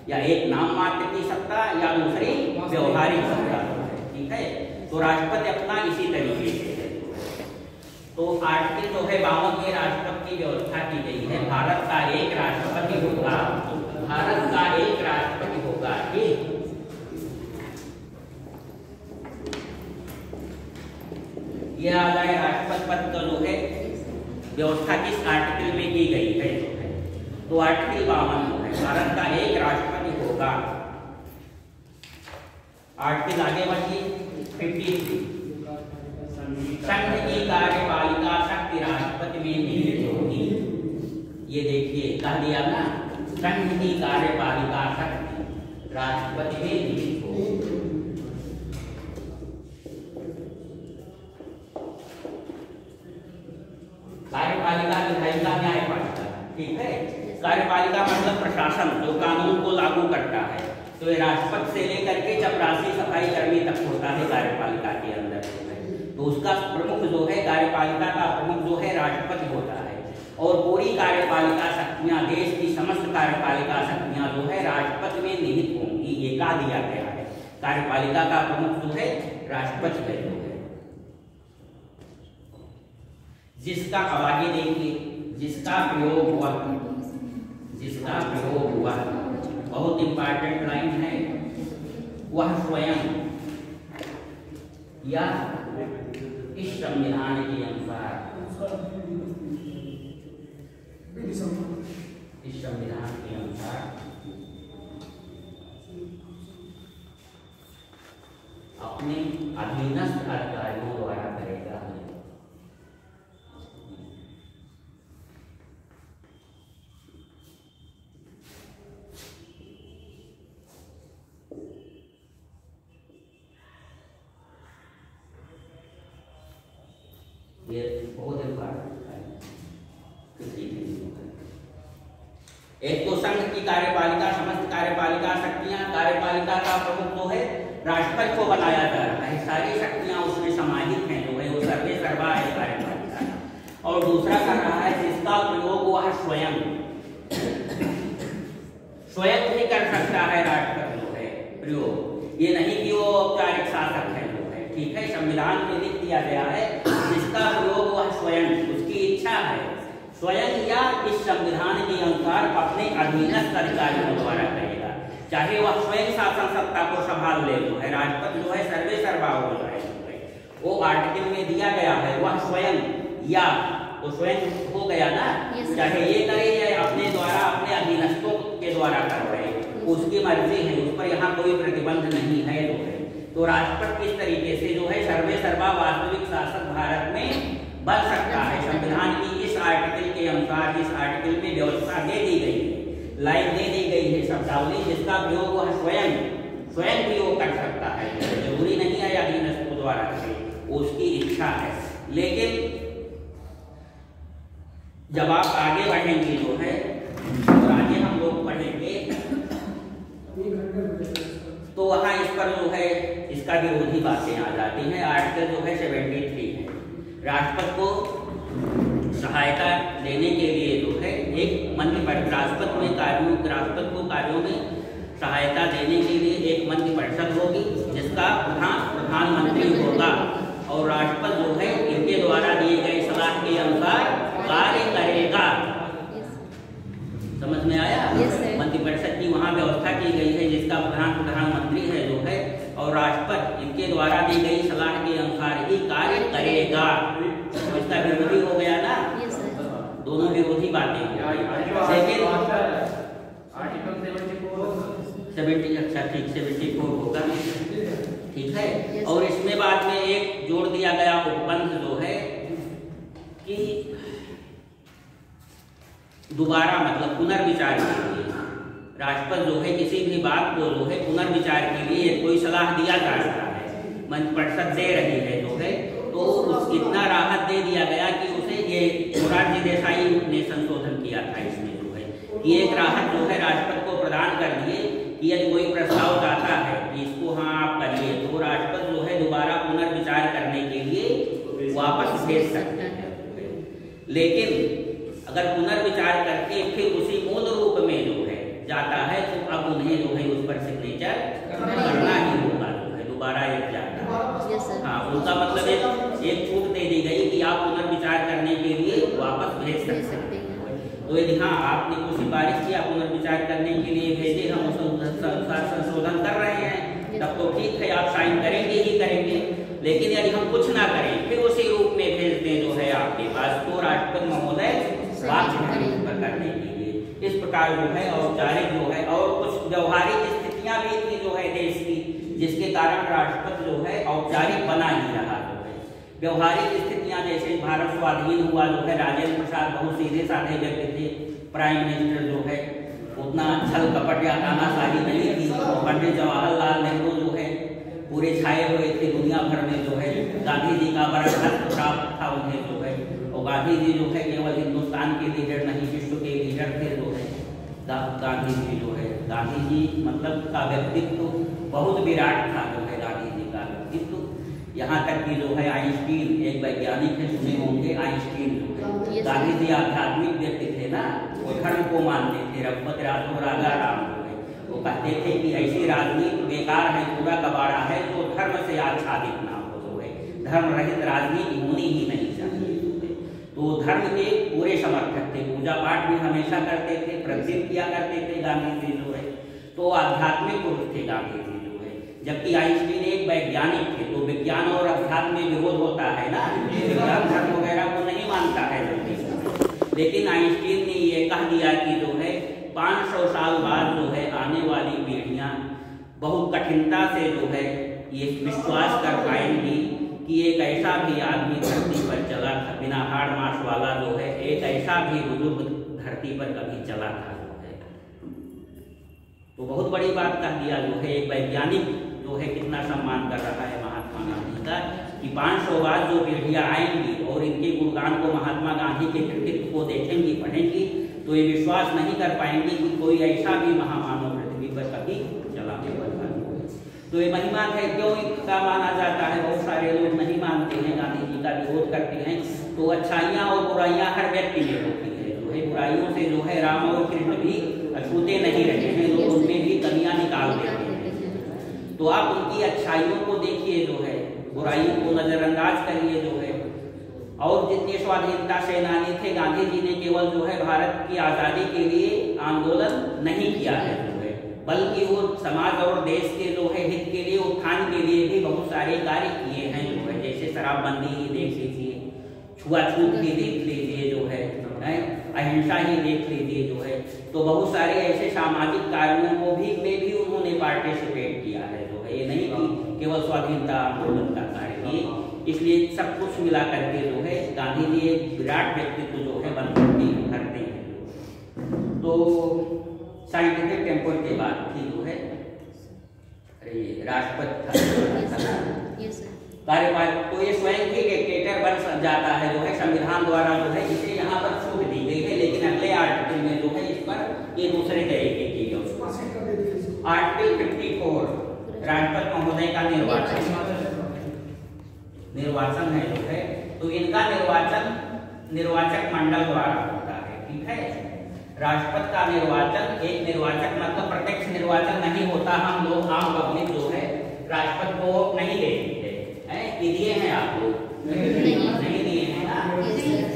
या एक नाम मात्र की सत्ता या दूसरी व्यवहारिक सत्ता, ठीक है। तो राष्ट्रपति अपना इसी तरीके से है। तो आर्टिकल जो है 52 में राष्ट्रपति की व्यवस्था की गई है, भारत का एक राष्ट्रपति होगा, भारत का एक राष्ट्रपति होगा, ठीक। ये आ जाए राष्ट्रपति पद का जो है व्यवस्था किस आर्टिकल में की गई है, जो है तो आर्टिकल 52 है, भारत का एक राष्ट्रपति होगा। आर्टिकल आगे बढ़िए 53, संघ की कार्यपालिका शक्ति राष्ट्रपति में निहित होगी। ये देखिए कह दिया ना, संघ की कार्यपालिका शक्ति राष्ट्रपति में निहित होगी। कार्यपालिका, विधायिका, न्यायपालिका, ठीक है। कार्यपालिका मतलब प्रशासन जो कानून को लागू करता है। तो ये राष्ट्रपति से लेकर के चपरासी सफाई कर्मी तक होता है कार्यपालिका के अंदर, तो उसका प्रमुख जो है, कार्यपालिका का प्रमुख जो है राष्ट्रपति होता है, और पूरी कार्यपालिका शक्तियां, देश की समस्त कार्यपालिका शक्तियां जो है राष्ट्रपति में निहित होंगी। ये कहा दिया गया है, कार्यपालिका का प्रमुख जो है राष्ट्रपति है, जो है जिसका, अब आगे देखिए, जिसका प्रयोग हुआ, जिसका प्रयोग हुआ, बहुत इंपॉर्टेंट लाइन है, वह स्वयं या इस संविधान के अनुसार, इस संविधान के अनुसार अपने अधीनस्थ अधिकारियों द्वारा करेगा। ये बहुत एक तो संघ की कार्यपालिका, समस्त कार्यपालिका शक्तियां, कार्यपालिका का प्रमुख जो है राष्ट्रपति को बनाया जा रहा है, सारी शक्तियां उसमें समाहित हैं, जो है वो सर्वे सर्वा है कार्यपालिका। और दूसरा कर रहा है जिसका प्रयोग वह स्वयं ही कर सकता है, राष्ट्रपति जो है प्रयोग, ये नहीं कि वो औपचारिक शासक है, जो है, ठीक है। संविधान में लिख दिया गया है जिसका प्रयोग वह स्वयं, उसकी इच्छा है, स्वयं या इस संविधान के अनुसार अपने अधीनस्थ अधिकारियों द्वारा करेगा, चाहे वह स्वयं शासन सत्ता को संभाल ले, जो है राष्ट्रपति जो है सर्वे सर्वा हो जाए, वो आर्टिकल में दिया गया है, वह स्वयं या तो स्वयं हो गया ना, चाहे ये करे या अपने द्वारा, अपने अधीनस्थों के द्वारा कर रहे, उसकी मर्जी है, उस पर यहाँ कोई प्रतिबंध नहीं है, जो है। तो राष्ट्रपति किस तरीके से जो है सर्वे सर्वा वास्तविक शासक भारत में बन सकता है, संविधान की इस आर्टिकल के अनुसार, इस आर्टिकल में व्यवस्था दे दी गई है, लाइन दे दी गई है, शब्दावली, जिसका प्रयोग वह स्वयं भी वो कर सकता है, जरूरी नहीं है अधीनस्थों द्वारा करे, उसकी इच्छा है। लेकिन जब आप आगे बढ़ेंगे जो है, और आगे हम लोग पढ़ेंगे, तो वहाँ इस पर जो है इसका विरोधी बातें आ जाती हैं। आर्टिकल जो है 73 है, राष्ट्रपति को सहायता देने के लिए जो है एक मंत्रिपरिषद, राष्ट्रपति को कार्यों में सहायता देने के लिए एक मंत्रिपरिषद होगी, जिसका प्रधानमंत्री होगा, और राष्ट्रपति जो है इनके द्वारा दिए गए सलाह के अनुसार कार्य करेगा। समझ में उसके द्वारा दी गई सलाह के अनुसार ही कार्य करेगा। तो इसका विरोधी हो गया ना, यस सर। दोनों विरोधी बातें। सेकेंड आर्टिकल 70, अच्छा ठीक 74 होगा, ठीक है। Yes. और इसमें बाद में एक जोड़ दिया गया उपबंध जो है कि दोबारा मतलब पुनर्विचार के लिए राष्ट्रपति जो है किसी भी बात को जो है पुनर्विचार के लिए कोई सलाह दिया जा रहा है, मंत्रि परिषद दे रही है जो है, तो इतना राहत दे दिया गया कि उसे ये मोरारजी देसाई ने संशोधन किया था इसमें जो है कि एक राहत जो है राष्ट्रपति को प्रदान कर दिए कि यदि कोई प्रस्ताव जाता है कि इसको हाँ आप करिए, तो राष्ट्रपति जो है दोबारा पुनर्विचार करने के लिए वापस भेज सकते हैं। लेकिन अगर पुनर्विचार करके फिर उसी मूल रूप में जो है जाता है तो अब उन्हें जो है उस पर सिग्नेचर करना ही होगा जो है, दोबारा एक जाता है। Yes sir. हाँ, उनका मतलब एक छूट दे दी गई कि आप पुनर्विचार करने के लिए वापस भेज सकते हैं। तो यदि हाँ आपने कुछ सिफारिश किया पुनर्विचार करने के लिए भेजे, हम उस संशोधन कर रहे हैं, तब तो ठीक है आप साइन करेंगे ही करेंगे। लेकिन यदि हम कुछ ना करें फिर उसी रूप में भेज दें जो है आपके पास, तो राष्ट्रपति महोदय बात करने के लिए इस प्रकार जो है औपचारिक जो है और कुछ व्यवहारिक स्थितियां भी थी जो है देश की, जिसके कारण राष्ट्रपति जो है औपचारिक बना ही रहा जो है। व्यवहारिक स्थितियां जैसे भारत स्वाधीन हुआ जो है, राजेंद्र प्रसाद बहुत सीधे साधे व्यक्ति थे, प्राइम मिनिस्टर जो है उतना छल कपट या तानाशाही नहीं थी। पंडित जवाहरलाल नेहरू जो है पूरे छाए हुए थे दुनिया भर में जो है, गांधी जी का बड़ा हस्त प्राप्त था उन्हें जो है, और गांधी जी जो है केवल हिंदुस्तान के लीडर नहीं विश्व के लीडर थे जो है। गांधी जी जो है, गांधी जी मतलब का व्यक्तित्व बहुत विराट था जो है, गांधी जी का व्यक्तित्व। यहाँ तक कि जो है आइंस्टीन एक वैज्ञानिक है, सुने होंगे आइंस्टीन जो है, गांधी जी आध्यात्मिक व्यक्ति थे ना, वो धर्म को मानते थे। रघुपति राघव राजा राम जो है वो कहते थे कि ऐसी राजनीति बेकार है, पूरा कबाड़ा है, तो धर्म से आच्छादित ना हो जो है, धर्म रहित राजनीति होनी ही नहीं चाहिए। तो धर्म के पूरे समर्थक थे, पूजा पाठ भी हमेशा करते थे, प्रतिदिन किया करते थे गांधी जी जो है, तो आध्यात्मिक पुरुष थे गांधी जी जो है। जबकि आइंस्टीन एक वैज्ञानिक थे, तो विज्ञान और अध्यात्म में विरोध होता है ना, विज्ञान धर्म वगैरह को नहीं मानता है जल्दी से। लेकिन आइंस्टीन ने ये कह दिया कि जो है 500 साल बाद जो है आने वाली पीढ़ियां बहुत कठिनता से जो है ये विश्वास कर पाएंगी कि एक ऐसा भी आदमी धरती पर चला था, बिना हाड़ मास वाला जो है, एक ऐसा भी बुजुर्ग धरती पर कभी चला था जो है। तो बहुत बड़ी बात कह दिया जो है, एक वैज्ञानिक जो है कितना सम्मान कर रहा है महात्मा गांधी का, कि 500 बाद जो पीढ़ियां आएंगी और इनके गुणगान को महात्मा गांधी के कृतित्व को देखेंगी पढ़ेंगी, तो ये विश्वास नहीं कर पाएंगे कि कोई ऐसा भी महामानव पृथ्वी पर कभी चला हुआ था। तो ये महिमा है, क्यों इसका माना जाता है? बहुत सारे लोग नहीं मानते हैं, गांधी जी का विरोध करते हैं। तो अच्छाइयाँ और बुराइयाँ हर व्यक्ति में होती है जो है, बुराइयों से जो है राम और कृष्ण भी अछूते नहीं रहे हैं, लोग उनमें भी कमियाँ निकाल देते हैं। तो आप उनकी अच्छाइयों को देखिए जो है, बुराइयों को नजरअंदाज करिए जो है। और जितने स्वाधीनता सेनानी थे, गांधी जी ने केवल जो है भारत की आज़ादी के लिए आंदोलन नहीं किया है जो है, बल्कि वो समाज और देश के जो है हित के लिए, उत्थान के लिए भी बहुत सारे कार्य किए हैं जो है। जैसे शराबबंदी ही देख लीजिए, छुआछूत भी देख लीजिए जो है, अहिंसा ही देख लीजिए जो है। तो बहुत सारे ऐसे सामाजिक कार्यों को भी में भी उन्होंने पार्टिसिपेट किया है जो है। ये नहीं कि केवल स्वाधीनता आंदोलन का कार्य किए। इसलिए सब कुछ मिला करके जो है गांधी जी एक विराट व्यक्तित्व जो है बन करते हैं। तो साइंटिफिक टेम्पर के बाद की जो है राष्ट्रपति कार्यपालक, तो ये स्वयं ही डिक्टेटर बन जाता है जो है संविधान द्वारा जो है, जिसे यहाँ पर छूट दी गई है। लेकिन अगले आर्टिकल में जो है इस पर ये दूसरे तरीके की आर्टिकल 54 राष्ट्रपति महोदय का निर्वाचन है जो है, तो इनका निर्वाचक मंडल द्वारा होता है, ठीक है। राष्ट्रपति का निर्वाचन, एक निर्वाचक मतलब प्रत्यक्ष निर्वाचन नहीं होता। हम लोग आम पब्लिक जो है राष्ट्रपति को नहीं देते हैं, दिए हैं आप लोग नहीं दिए हैं ना।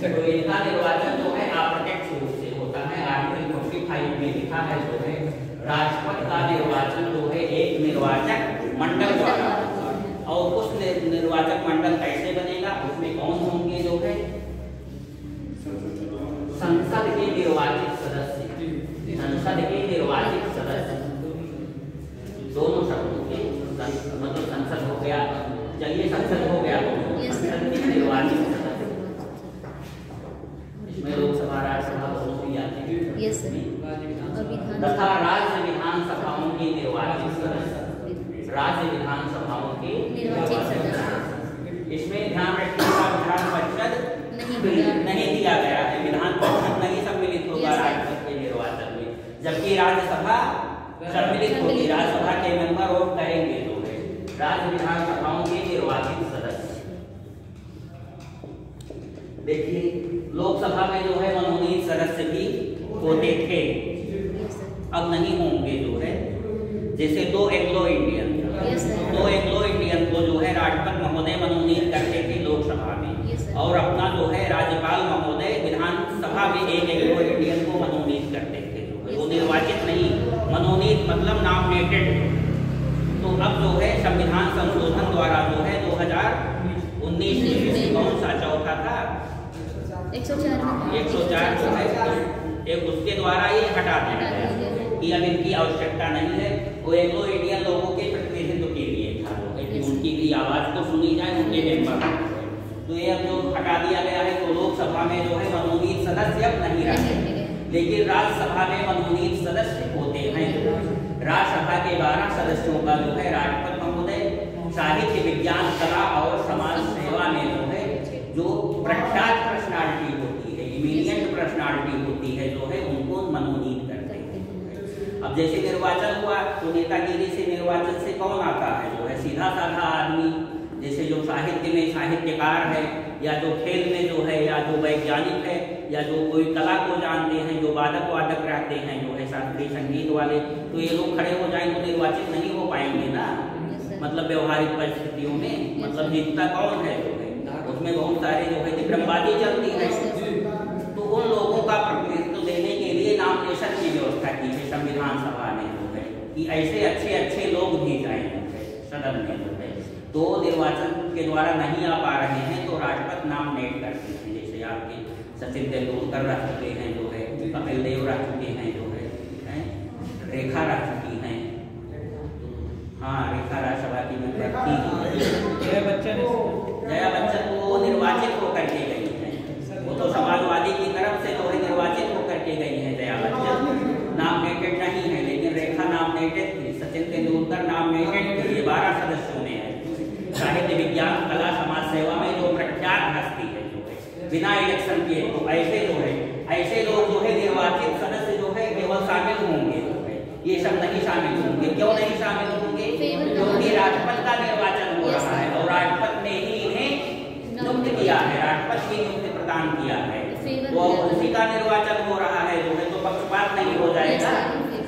तो इनका निर्वाचन जो है अप्रत्यक्ष रूप से होता है। आर्टिकल 45 में लिखा है जो है राष्ट्रपति का निर्वाचन जो है एक निर्वाचक मंडल द्वारा होता है, और और उस निर्वाचक मंडल कैसे बनेगा, उसमें कौन होंगे जो है संसद के निर्वाचित सदस्य, संसद के निर्वाचित सदस्य, दोनों शब्दों के मतलब संसद हो गया, चलिए संसद हो गया, संसद के निर्वाचित सदस्य, इसमें लोकसभा राज्यसभा दोनों भी आते हैं, तथा राज्य विधानसभाओं के निर्वाचित सदस्य, राज्य विधानसभाओं के निर्वाचित सदस्य। इसमें ध्यान रखिएगा विधान परिषद नहीं दिया गया है, विधान परिषद नहीं सम्मिलित होगा राष्ट्रपति के निर्वाचन में, जबकि राज्यसभा सम्मिलित होगी, राज्यसभा के मेंबर वोट करेंगे तो है राज्य विधानसभाओं के निर्वाचित सदस्य। देखिए लोकसभा में जो है मनोनीत सदस्य भी होते थे, अब नहीं होंगे जो है, जैसे दो एंग्लो इंडियन को जो है राष्ट्रपति महोदय मनोनीत करते थे लोकसभा में, और अपना जो है राज्यपाल महोदय विधानसभा में एक एंग्लो इंडियन को मनोनीत करते थे, वो निर्वाचित नहीं, मनोनीत मतलब नॉमिनेटेड। तो अब जो है संविधान संशोधन द्वारा जो है 2019 में कौन सा चौथा था 104 जो है एक उसके द्वारा ये हटा दिया गया कि अब इनकी आवश्यकता नहीं है, वो एंग्लो इंडियन लोगों के प्रतिनिधित्व के लिए था, उनकी भी आवाज को सुनी जाए, उनके मेंबर। तो ये अब जो हटा दिया गया है, तो लोकसभा में जो है मनोनीत सदस्य अब नहीं रहते, लेकिन राज्यसभा में मनोनीत सदस्य होते हैं। राज्यसभा के 12 सदस्यों का जो है राष्ट्रपति महोदय साहित्य, विज्ञान, कला और समाज सेवा में जो है जो प्रख्यात पर्सनालिटी होती है, इमीडिएट पर्सनालिटी होती है जो है उनको मनोनीत करते हैं। अब जैसे निर्वाचन हुआ तो नेतागिरी से निर्वाचन से कौन आता है, जो है सीधा साधा आदमी, जैसे जो साहित्य में साहित्यकार है, या जो खेल में जो है, या जो वैज्ञानिक है, या जो कोई कला को जानते हैं, जो वादक रहते हैं, जो है शास्त्रीय संगीत वाले, तो ये लोग खड़े हो जाएंगे तो निर्वाचित नहीं हो पाएंगे ना, मतलब व्यवहारिक परिस्थितियों में, मतलब जीतता कौन है जो है, उसमें बहुत सारे जो है विक्रमवादी चलती है। तो उन लोगों का प्रतिनिधित्व देने के लिए नामिनेशन की व्यवस्था की है संविधान सभा ने जो है, कि ऐसे अच्छे लोग भी जाएंगे सदन में जो है, तो निर्वाचन के द्वारा नहीं आ पा रहे हैं तो राष्ट्रपति नामिनेट करते हैं, जैसे आपके सचिन तेंदुलकर रह चुके हैं जो है, कपिल देव रह चुके हैं जो है, रेखा रह चुकी हैं, हाँ रेखा राज्यसभा की मेंबर थी, जया बच्चन वो निर्वाचित होकर के गई हैं, वो तो समाजवादी की तरफ से तो निर्वाचित होकर के गई हैं, जया बच्चन नामिनेटेड नहीं है, लेकिन रेखा नामिनेटेड थी, सचिन तेंदुलकर नामिनेटेड थे, ये 12 सदस्यों में है। साहित्य, विज्ञान, कला, समाज सेवा में जो प्रख्यात हस्ती है जो है बिना इलेक्शन के, तो ऐसे जो है ऐसे लोग जो है निर्वाचित सदस्य जो है केवल शामिल होंगे जो है, ये सब नहीं शामिल होंगे। क्यों नहीं शामिल होंगे? क्योंकि राष्ट्रपति का निर्वाचन हो रहा है और राष्ट्रपति ने ही इन्हें नियुक्त किया है, राष्ट्रपति की नियुक्ति प्रदान किया है, तो उसी का निर्वाचन हो रहा है जो है, तो पक्षपात नहीं हो जाएगा,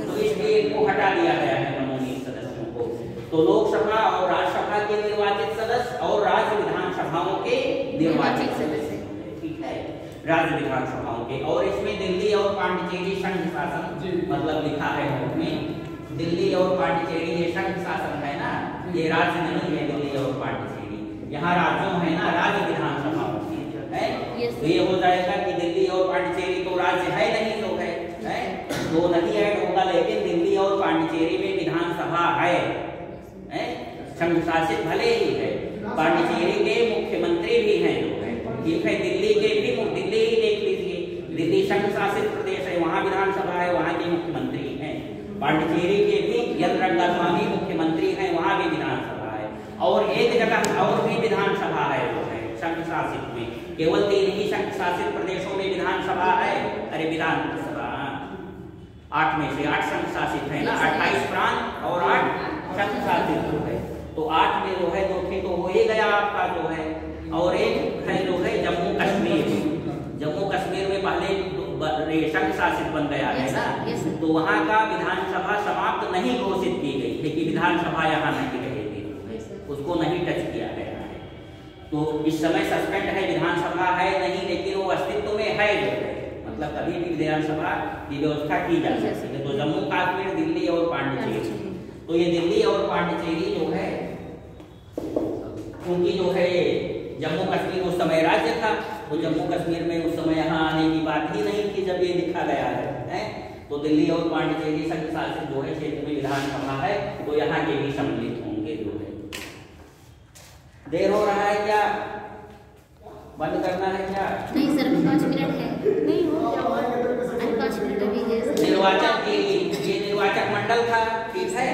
तो इसलिए इनको हटा दिया गया है मनोनीत सदस्यों को। तो लोकसभा और राज्यसभा के निर्वाचित सदस्य और राज्य विधानसभाओं के निर्वाचित सदस्य, ठीक है, राज्य विधानसभाओं के। और इसमें दिल्ली और पांडिचेरी संघ शासन मतलब लिखा है उसमें, दिल्ली और पांडिचेरी ये संघ शासन है ना, ये राज्य नहीं है दिल्ली और पांडिचेरी, यहाँ राज्यों है ना, राज्य विधानसभाओं की है, तो ये हो जाएगा कि दिल्ली और पांडिचेरी तो राज्य है नहीं तो है, तो नहीं ऐड होगा, लेकिन दिल्ली और पांडिचेरी में विधानसभा है, संघ शासित भले ही है, पांडिचेरी के मुख्यमंत्री भी हैं जो है, ठीक है, दिल्ली के भी, दिल्ली ही देख लीजिए, दिल्ली संघ शासित प्रदेश है, वहाँ विधानसभा है, वहाँ के मुख्यमंत्री हैं। पांडिचेरी के भी यन रंगास्वामी मुख्यमंत्री हैं, वहाँ भी विधानसभा है, और एक जगह और भी विधानसभा है जो है संघ शासित में, केवल 3 ही संघ शासित प्रदेशों में विधानसभा है, अरे विधानसभा 8 में से 8 संघ शासित है ना, 28 प्रांत और 8 संघ शासित जो है, तो 8 में जो है 2 तो हो ही गया आपका जो है, और एक है जो है जम्मू कश्मीर, जम्मू कश्मीर में पहले संघ शासित बन गया है ना, तो वहाँ का विधानसभा समाप्त नहीं घोषित की गई है कि विधानसभा यहाँ नहीं रहेगी, उसको नहीं टच किया गया है, तो इस समय सस्पेंड है, विधानसभा है नहीं, लेकिन वो अस्तित्व में है जो है, मतलब कभी भी विधानसभा की व्यवस्था की जा सकती है। तो जम्मू कश्मीर, दिल्ली और पांडिचेरी, तो ये दिल्ली और पांडिचेरी जो है क्योंकि जो है जम्मू कश्मीर उस समय राज्य था, तो जम्मू कश्मीर में उस समय यहाँ आने की बात ही नहीं थी जब ये लिखा गया है। तो दिल्ली और पांडिचेरी संघ शासित जो है क्षेत्र में विधानसभा है, तो यहाँ के भी सम्मिलित होंगे जो है। देर हो रहा है क्या? बंद करना है क्या? नहीं सर, 5 मिनट है। नहीं हो जाओ, 5 मिनट अभी है। निर्वाचन के ये निर्वाचक मंडल था, ठीक है।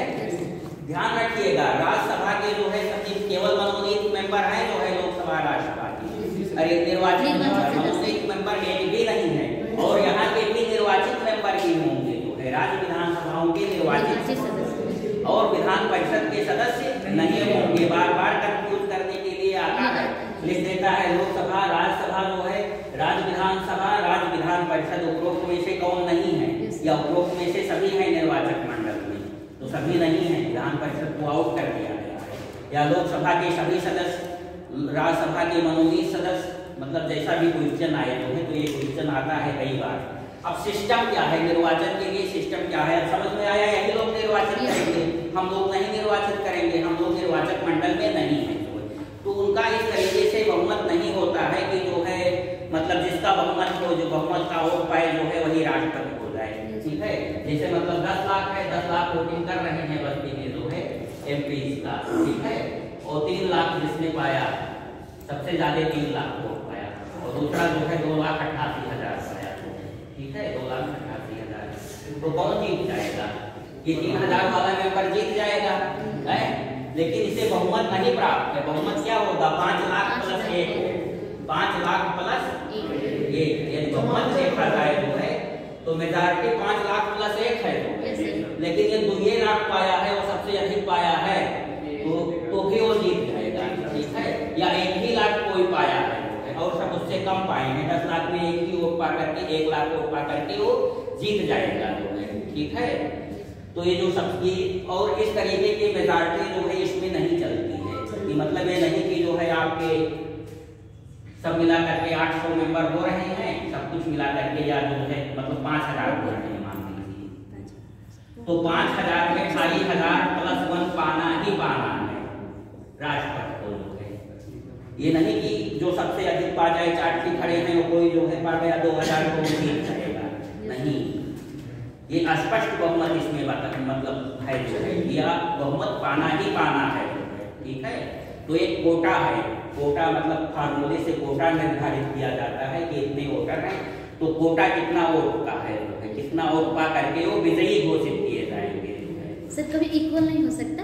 ध्यान रखिएगा, राज्यसभा के जो है सचिव केवल मनोनीत मेंबर हैं जो है लोकसभा राज्यसभा की, अरे निर्वाचित मनोनीत मेंबर एक भी नहीं है। और यहाँ के भी निर्वाचित मेंबर ही होंगे जो है राज्य विधानसभाओं के निर्वाचित सदस्य, और विधान परिषद के सदस्य नहीं होंगे। बार बार कंफ्यूज करने के लिए आता है, लिख देता है लोकसभा राज्यसभा जो है राज्य विधानसभा राज्य विधान परिषद, उपरोक्त में से कौन नहीं है, या उपरोक्त में से सभी है निर्वाचक मंडल में, तो सभी नहीं है, विधान परिषद को आउट कर दिया गया है। या लोकसभा के सभी सदस्य, राज्यसभा के मनोनीत सदस्य, मतलब जैसा भी क्वेश्चन आए तो है, तो ये क्वेश्चन आता है कई बार। अब सिस्टम क्या है निर्वाचन के लिए, सिस्टम क्या है अब समझ में आया। यही लोग निर्वाचित करेंगे, हम लोग नहीं निर्वाचित करेंगे, हम लोग निर्वाचक मंडल में नहीं है। तो उनका इस तरीके से बहुमत नहीं होता है कि जो है मतलब जिसका बहुमत हो, जो बहुमत का वोट पाए जो है वही राष्ट्रपति हो जाए, ठीक है। जैसे मतलब 10 लाख है, 10 लाख वोटिंग कर रहे हैं बस्ती में जो है MP का, ठीक है, और 3 लाख जिसने पाया, सबसे ज्यादा 3 लाख वोट पाया, और दूसरा जो है 2,88,000 पाया, ठीक है, 2,88,000। तो कौन जीत जाएगा? ये 3,000 वाला मेंबर जीत जाएगा, है, लेकिन इसे बहुमत नहीं प्राप्त है। बहुमत क्या होगा? 5 लाख प्लस 1, 5 लाख प्लस 1, यदि बहुमत देखा जाए जो है तो मेजॉरिटी 5 लाख प्लस 1 है, लेकिन ये 2 लाख पाया है और सबसे अधिक पाया है तो भी वो जीत जाएगा, ठीक है। या 1 ही लाख कोई पाया है और सब उससे कम पाए हैं, 10 लाख में 1 ही वोट पा करके 1 लाख वोट पा करके वो जीत जाएगा जो है, ठीक है। तो ये जो सबकी और इस तरीके की मेजॉरिटी जो है इसमें नहीं चलती है, कि मतलब ये नहीं कि जो है आपके सब मिला करके 800 मेंबर हो रहे हैं, सब कुछ मिला करके, या जो है मतलब 5,000 हो रहे हैं मान लीजिए, तो 5,000 में 28,000 प्लस 1 पाना ही पाना है राष्ट्रपति को जो है। ये नहीं कि जो सबसे अधिक पा जाए, चाटकी खड़े हैं वो कोई जो है पा गया 2,000 को जीत जाएगा, नहीं। ये स्पष्ट बहुमत इसमें मतलब है जो है, या बहुमत पाना ही पाना है, ठीक है। तो एक कोटा है, कोटा मतलब फार्मूले से कोटा निर्धारित किया जाता है कि इतने वोटर हैं, तो कोटा कितना वोट का है, कितना वोट पा करके वो विजयी घोषित किए जाएंगे। सर कभी इक्वल नहीं हो सकता,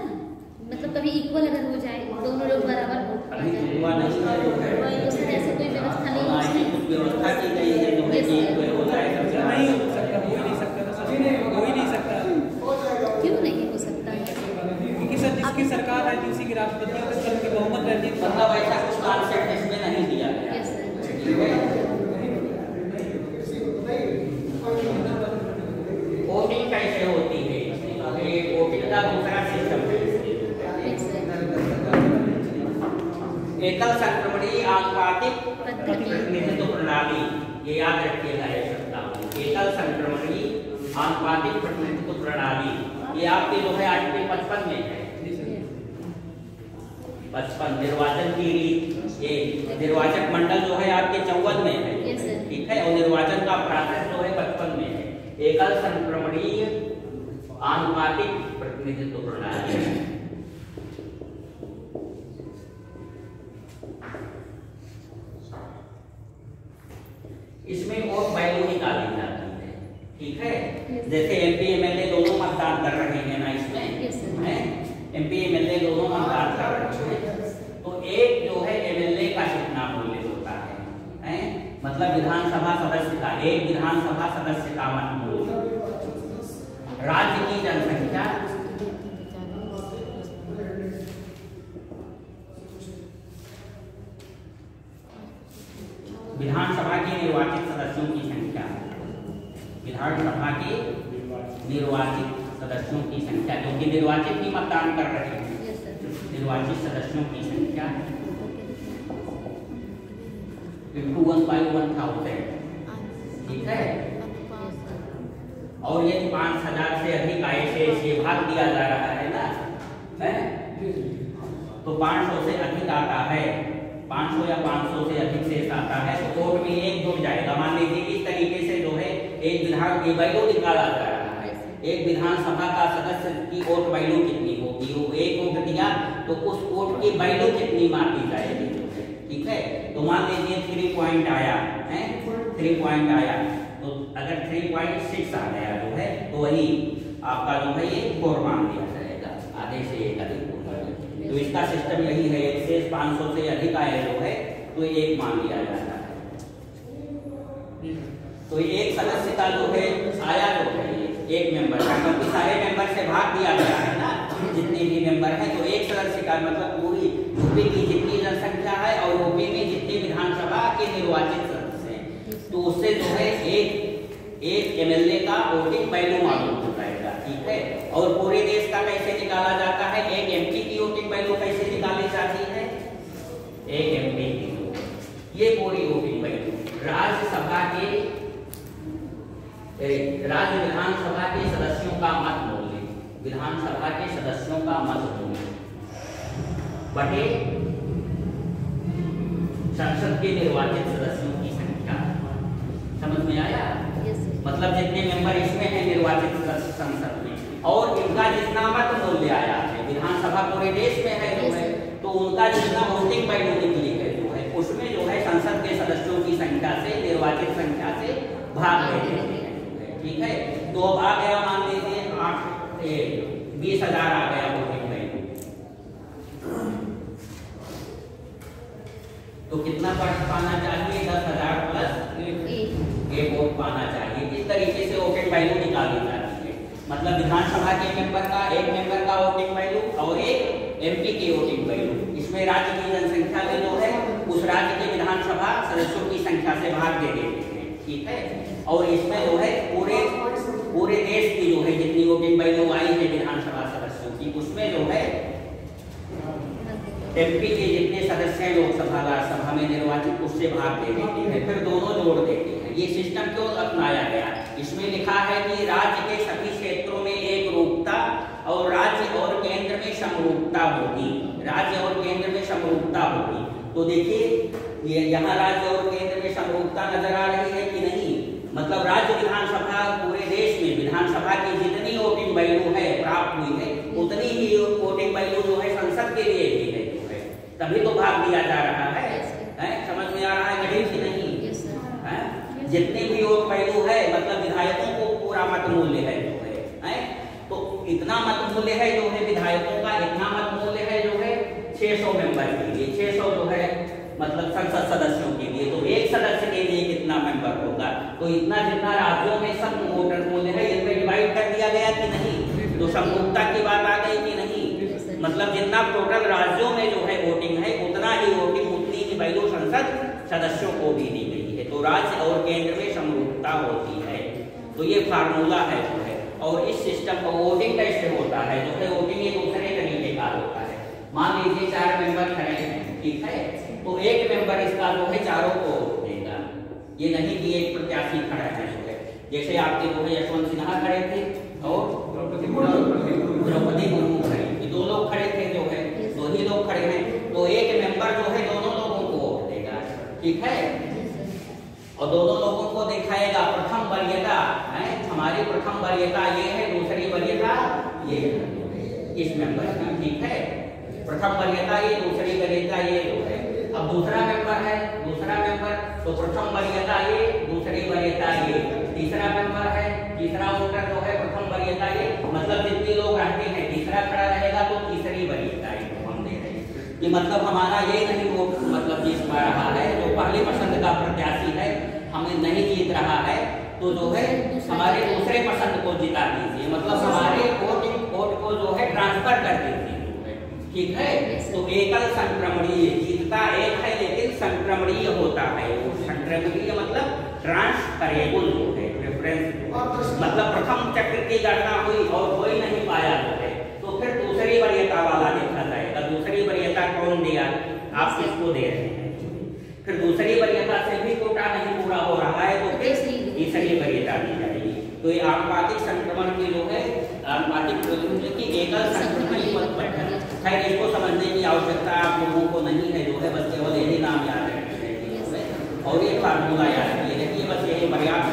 मतलब कभी इक्वल अगर हो जाए, दोनों लोग बराबर वोट पा जाए, तो सर ऐसे कोई व्यवस्था नहीं है उसमें? कुछ व्यवस्था की गई है जो है कि हो जाए, नहीं हो सकता, हो ही नहीं सकता, हो ही नहीं सकता। क्यों नहीं हो सकता? क्योंकि सर जिसकी सरकार रहती है उसी की राष्ट्रपति होता है, उनकी बहुमत रहती है, मतलब ऐसा कुछ कॉन्सेप्ट इसमें नहीं दिया गया। Yes sir. वोटिंग कैसे होती है? वोटिंग का दूसरा सिस्टम है। एकल संक्रमणीय आनुपातिक प्रतिनिधित्व प्रणाली, ये याद रखिएगा ये शब्द। एकल संक्रमणीय आनुपातिक प्रतिनिधित्व प्रणाली, ये आपके जो है आर्टिकल 55 में है, 55 निर्वाचन की रीत। ये निर्वाचक मंडल जो है आपके 54 में है, ठीक है, और निर्वाचन का प्रोसेस जो है 55 में है। एकल संक्रमणीय आनुपातिक प्रतिनिधित्व प्रणाली, इसमें वोट वैल्यू निकाली जाती है, ठीक है। जैसे MP MLA दोनों मतदान कर रहे हैं ना, इसमें है MP MLA दोनों मतदान कर रहे हैं, तो एक जो है MLA का कितना मूल्य होता है, मतलब विधानसभा सदस्य का, एक विधानसभा सदस्य का मत मूल्य, राज्य की जनसंख्या, विधानसभा के निर्वाचित सदस्यों की संख्या, विधानसभा के निर्वाचित सदस्यों की संख्या, क्योंकि निर्वाचित ही मतदान कर रहे हैं, निर्वाचित सदस्यों की संख्या × 1/1000, ठीक है। और यदि 5,000 से अधिक आय से भाग दिया जा रहा है ना, है? तो 500 से अधिक आता है, 500 या 500 से अधिक शेष आता है तो वोट में एक जुड़ जाएगा। मान लीजिए इस तरीके से जो है एक विधान की वैल्यू निकाला जा रहा है, एक विधानसभा का सदस्य की वोट वैल्यू कितनी होगी, वो एक वोट दिया तो उस वोट की वैल्यू कितनी मापी जाएगी, ठीक है। तो मान लीजिए 3 पॉइंट आया है, 3 पॉइंट आया तो अगर 3.6 आ गया जो है तो वही आपका जो है ये 4 मान लिया जाएगा, आधे से एक अधिक होगा। तो इसका सिस्टम यही है, एक शेष 500 से अधिक आए जो है तो एक मान लिया जाता है। तो एक सदस्य का जो है आया जो है एक मेंबर का, क्योंकि सारे मेंबर से भाग दिया गया है ना, जितने भी मेंबर हैं, तो एक सदस्य का मतलब पूरी यूपी की जितनी जनसंख्या है और यूपी में जितनी विधानसभा के निर्वाचित सदस्य हैं, तो उससे जो है एक एमएलए का वोटिंग वैल्यू मालूम हो जाएगा, ठीक है। और पूरे देश का कैसे निकाला जाता है, एक एमपी की वोटिंग वैल्यू कैसे निकाली जाती है, एक एमपी की, ये पूरी वोटिंग वैल्यू राज्यसभा के राज्य विधानसभा के सदस्यों का मत मूल्य, विधानसभा के सदस्यों का मत मूल्य बटे संसद के निर्वाचित सदस्यों की संख्या। समझ में आया? मतलब जितने मेंबर इसमें हैं निर्वाचित संसद में, और इनका जितना मत मूल्य आया है, विधानसभा पूरे देश में है जो है, तो उनका जितना वोटिंग वैल्यू निकली है जो है उसमें जो है संसद के सदस्यों की संख्या से, निर्वाचित संख्या से भाग देते हैं, ठीक है। तो अब आ गया मान लीजिए 20,000 आ गया वोटिंग वैल्यू, तो कितना पाना चाहिए, 10,000 प्लस एक वोट पाना चाहिए। इस तरीके से वोटिंग वैल्यू निकाली जाती है, मतलब विधानसभा के मेंबर का, एक मेंबर का वोटिंग वैल्यू और एक एमपी की वोटिंग वैल्यू, इसमें राज्य की जनसंख्या में जो है उस राज्य के विधानसभा सदस्यों की संख्या से भाग दे देते हैं, ठीक है। और इसमें जो है पूरे देश की जो है जितनी वोटिंग वैल्यू आई है विधानसभा सदस्यों की, उसमें जो है एमपी के जितने सदस्य हैं लोकसभा राज्यसभा में निर्वाचित उससे भाग दे देते हैं, फिर दोनों जोड़ देते हैं। ये सिस्टम क्यों अपनाया गया, इसमें लिखा है कि राज्य के सभी क्षेत्रों में एक रूपता और राज्य और केंद्र में समरूपता होगी, राज्य और केंद्र में समरूपता होगी। तो देखिए यहाँ राज्य और केंद्र में समरूपता नजर आ रही है कि नहीं, मतलब राज्य विधानसभा पूरे देश में विधानसभा की जितनी वोटिंग वैल्यू है प्राप्त हुई है उतनी ही वोटिंग वैल्यू जो है संसद के लिए भी है जो है, तभी तो भाग दिया जा रहा है, समझ में आ रहा है कहीं कि नहीं? जितनी भी वोट वैल्यू है मतलब विधायकों को पूरा मत मूल्य है जो है, तो इतना मत मूल्य है जो है विधायकों का, इतना मत मूल्य है जो है 600 मेंबर के लिए, 600 जो है मतलब संसद सदस्यों के लिए, तो एक सदस्य के लिए कितना मेंबर होगा, तो इतना जितना राज्यों में सब वोटर मूल्य है इनमें डिवाइड कर दिया गया कि नहीं, तो समरूपता की बात आ गई कि नहीं, मतलब जितना टोटल राज्यों में जो है वोटिंग है उतना ही वोटिंग उतनी ही वैल्यू संसद सदस्यों को भी दी गई है, तो राज्य और केंद्र में समरूपता होती है। तो ये फार्मूला है जो है, और इस सिस्टम को वोटिंग कैसे होता है जो है, वोटिंग एक दूसरे तरीके का होता है। मान लीजिए 4 मेंबर खड़े हैं, ठीक है, तो एक मेंबर इसका जो है चारों को देगा, ये नहीं कि एक प्रत्याशी खड़ा है जो है, जैसे आपके जो है यशवंत सिन्हा खड़े थे और द्रौपदी मुर्मू खड़ी थी, 2 लोग खड़े थे जो है, 2 ही लोग खड़े हैं, तो एक मेंबर जो है दोनों लोगों को वोट देगा, ठीक है, और दोनों लोगों को दिखाएगा प्रथम वरीयता है, हमारी प्रथम वरीयता ये है, दूसरी वरीयता ये है इस मेंबर की, ठीक है, प्रथम वरीयता ये, दूसरी वरीयता ये जो है। अब दूसरा मेंबर है, दूसरा मेंबर तो प्रथम वरीयता ये, दूसरी वरीयता ये, तीसरा मेंबर है, तीसरा वोटर जो है प्रथम वरीयता ये, मतलब जितने लोग रहते हैं तीसरा खड़ा रहेगा तो तीसरी वरीयता ये हम दे रहे हैं। ये मतलब हमारा ये नहीं वो मतलब जीत पा रहा है, जो पहली पसंद का प्रत्याशी है हमें नहीं जीत रहा है, तो जो है हमारे दूसरे पसंद को जिता दीजिए, मतलब हमारे वोट को जो है ट्रांसफर कर दीजिए, ठीक है। तो एकल संक्रमणीय, जीतता एक है लेकिन संक्रमणीय होता है, वो संक्रमणीय मतलब ट्रांसफरेबल जो है, प्रेफरेंस मतलब प्रथम चक्र की गणना हुई और हो ही नहीं पाया जो है, तो फिर दूसरी वरीयता वाला देखा जाएगा, दूसरी वरीयता कौन दिया, आप किसको दे रहे हैं, फिर दूसरी वरीयता से भी कोटा नहीं पूरा हो रहा है तो फिर तीसरी वरीयता दी जाएगी। तो ये आनुपातिक संक्रमण की जो है आनुपातिक की एकल संक्रमण खैर इसको समझने की आवश्यकता आप लोगों को नहीं है, जो है बस केवल यही नाम याद रखना है और ये फार्मूला याद किए रखिए, बस यही पर्याप्त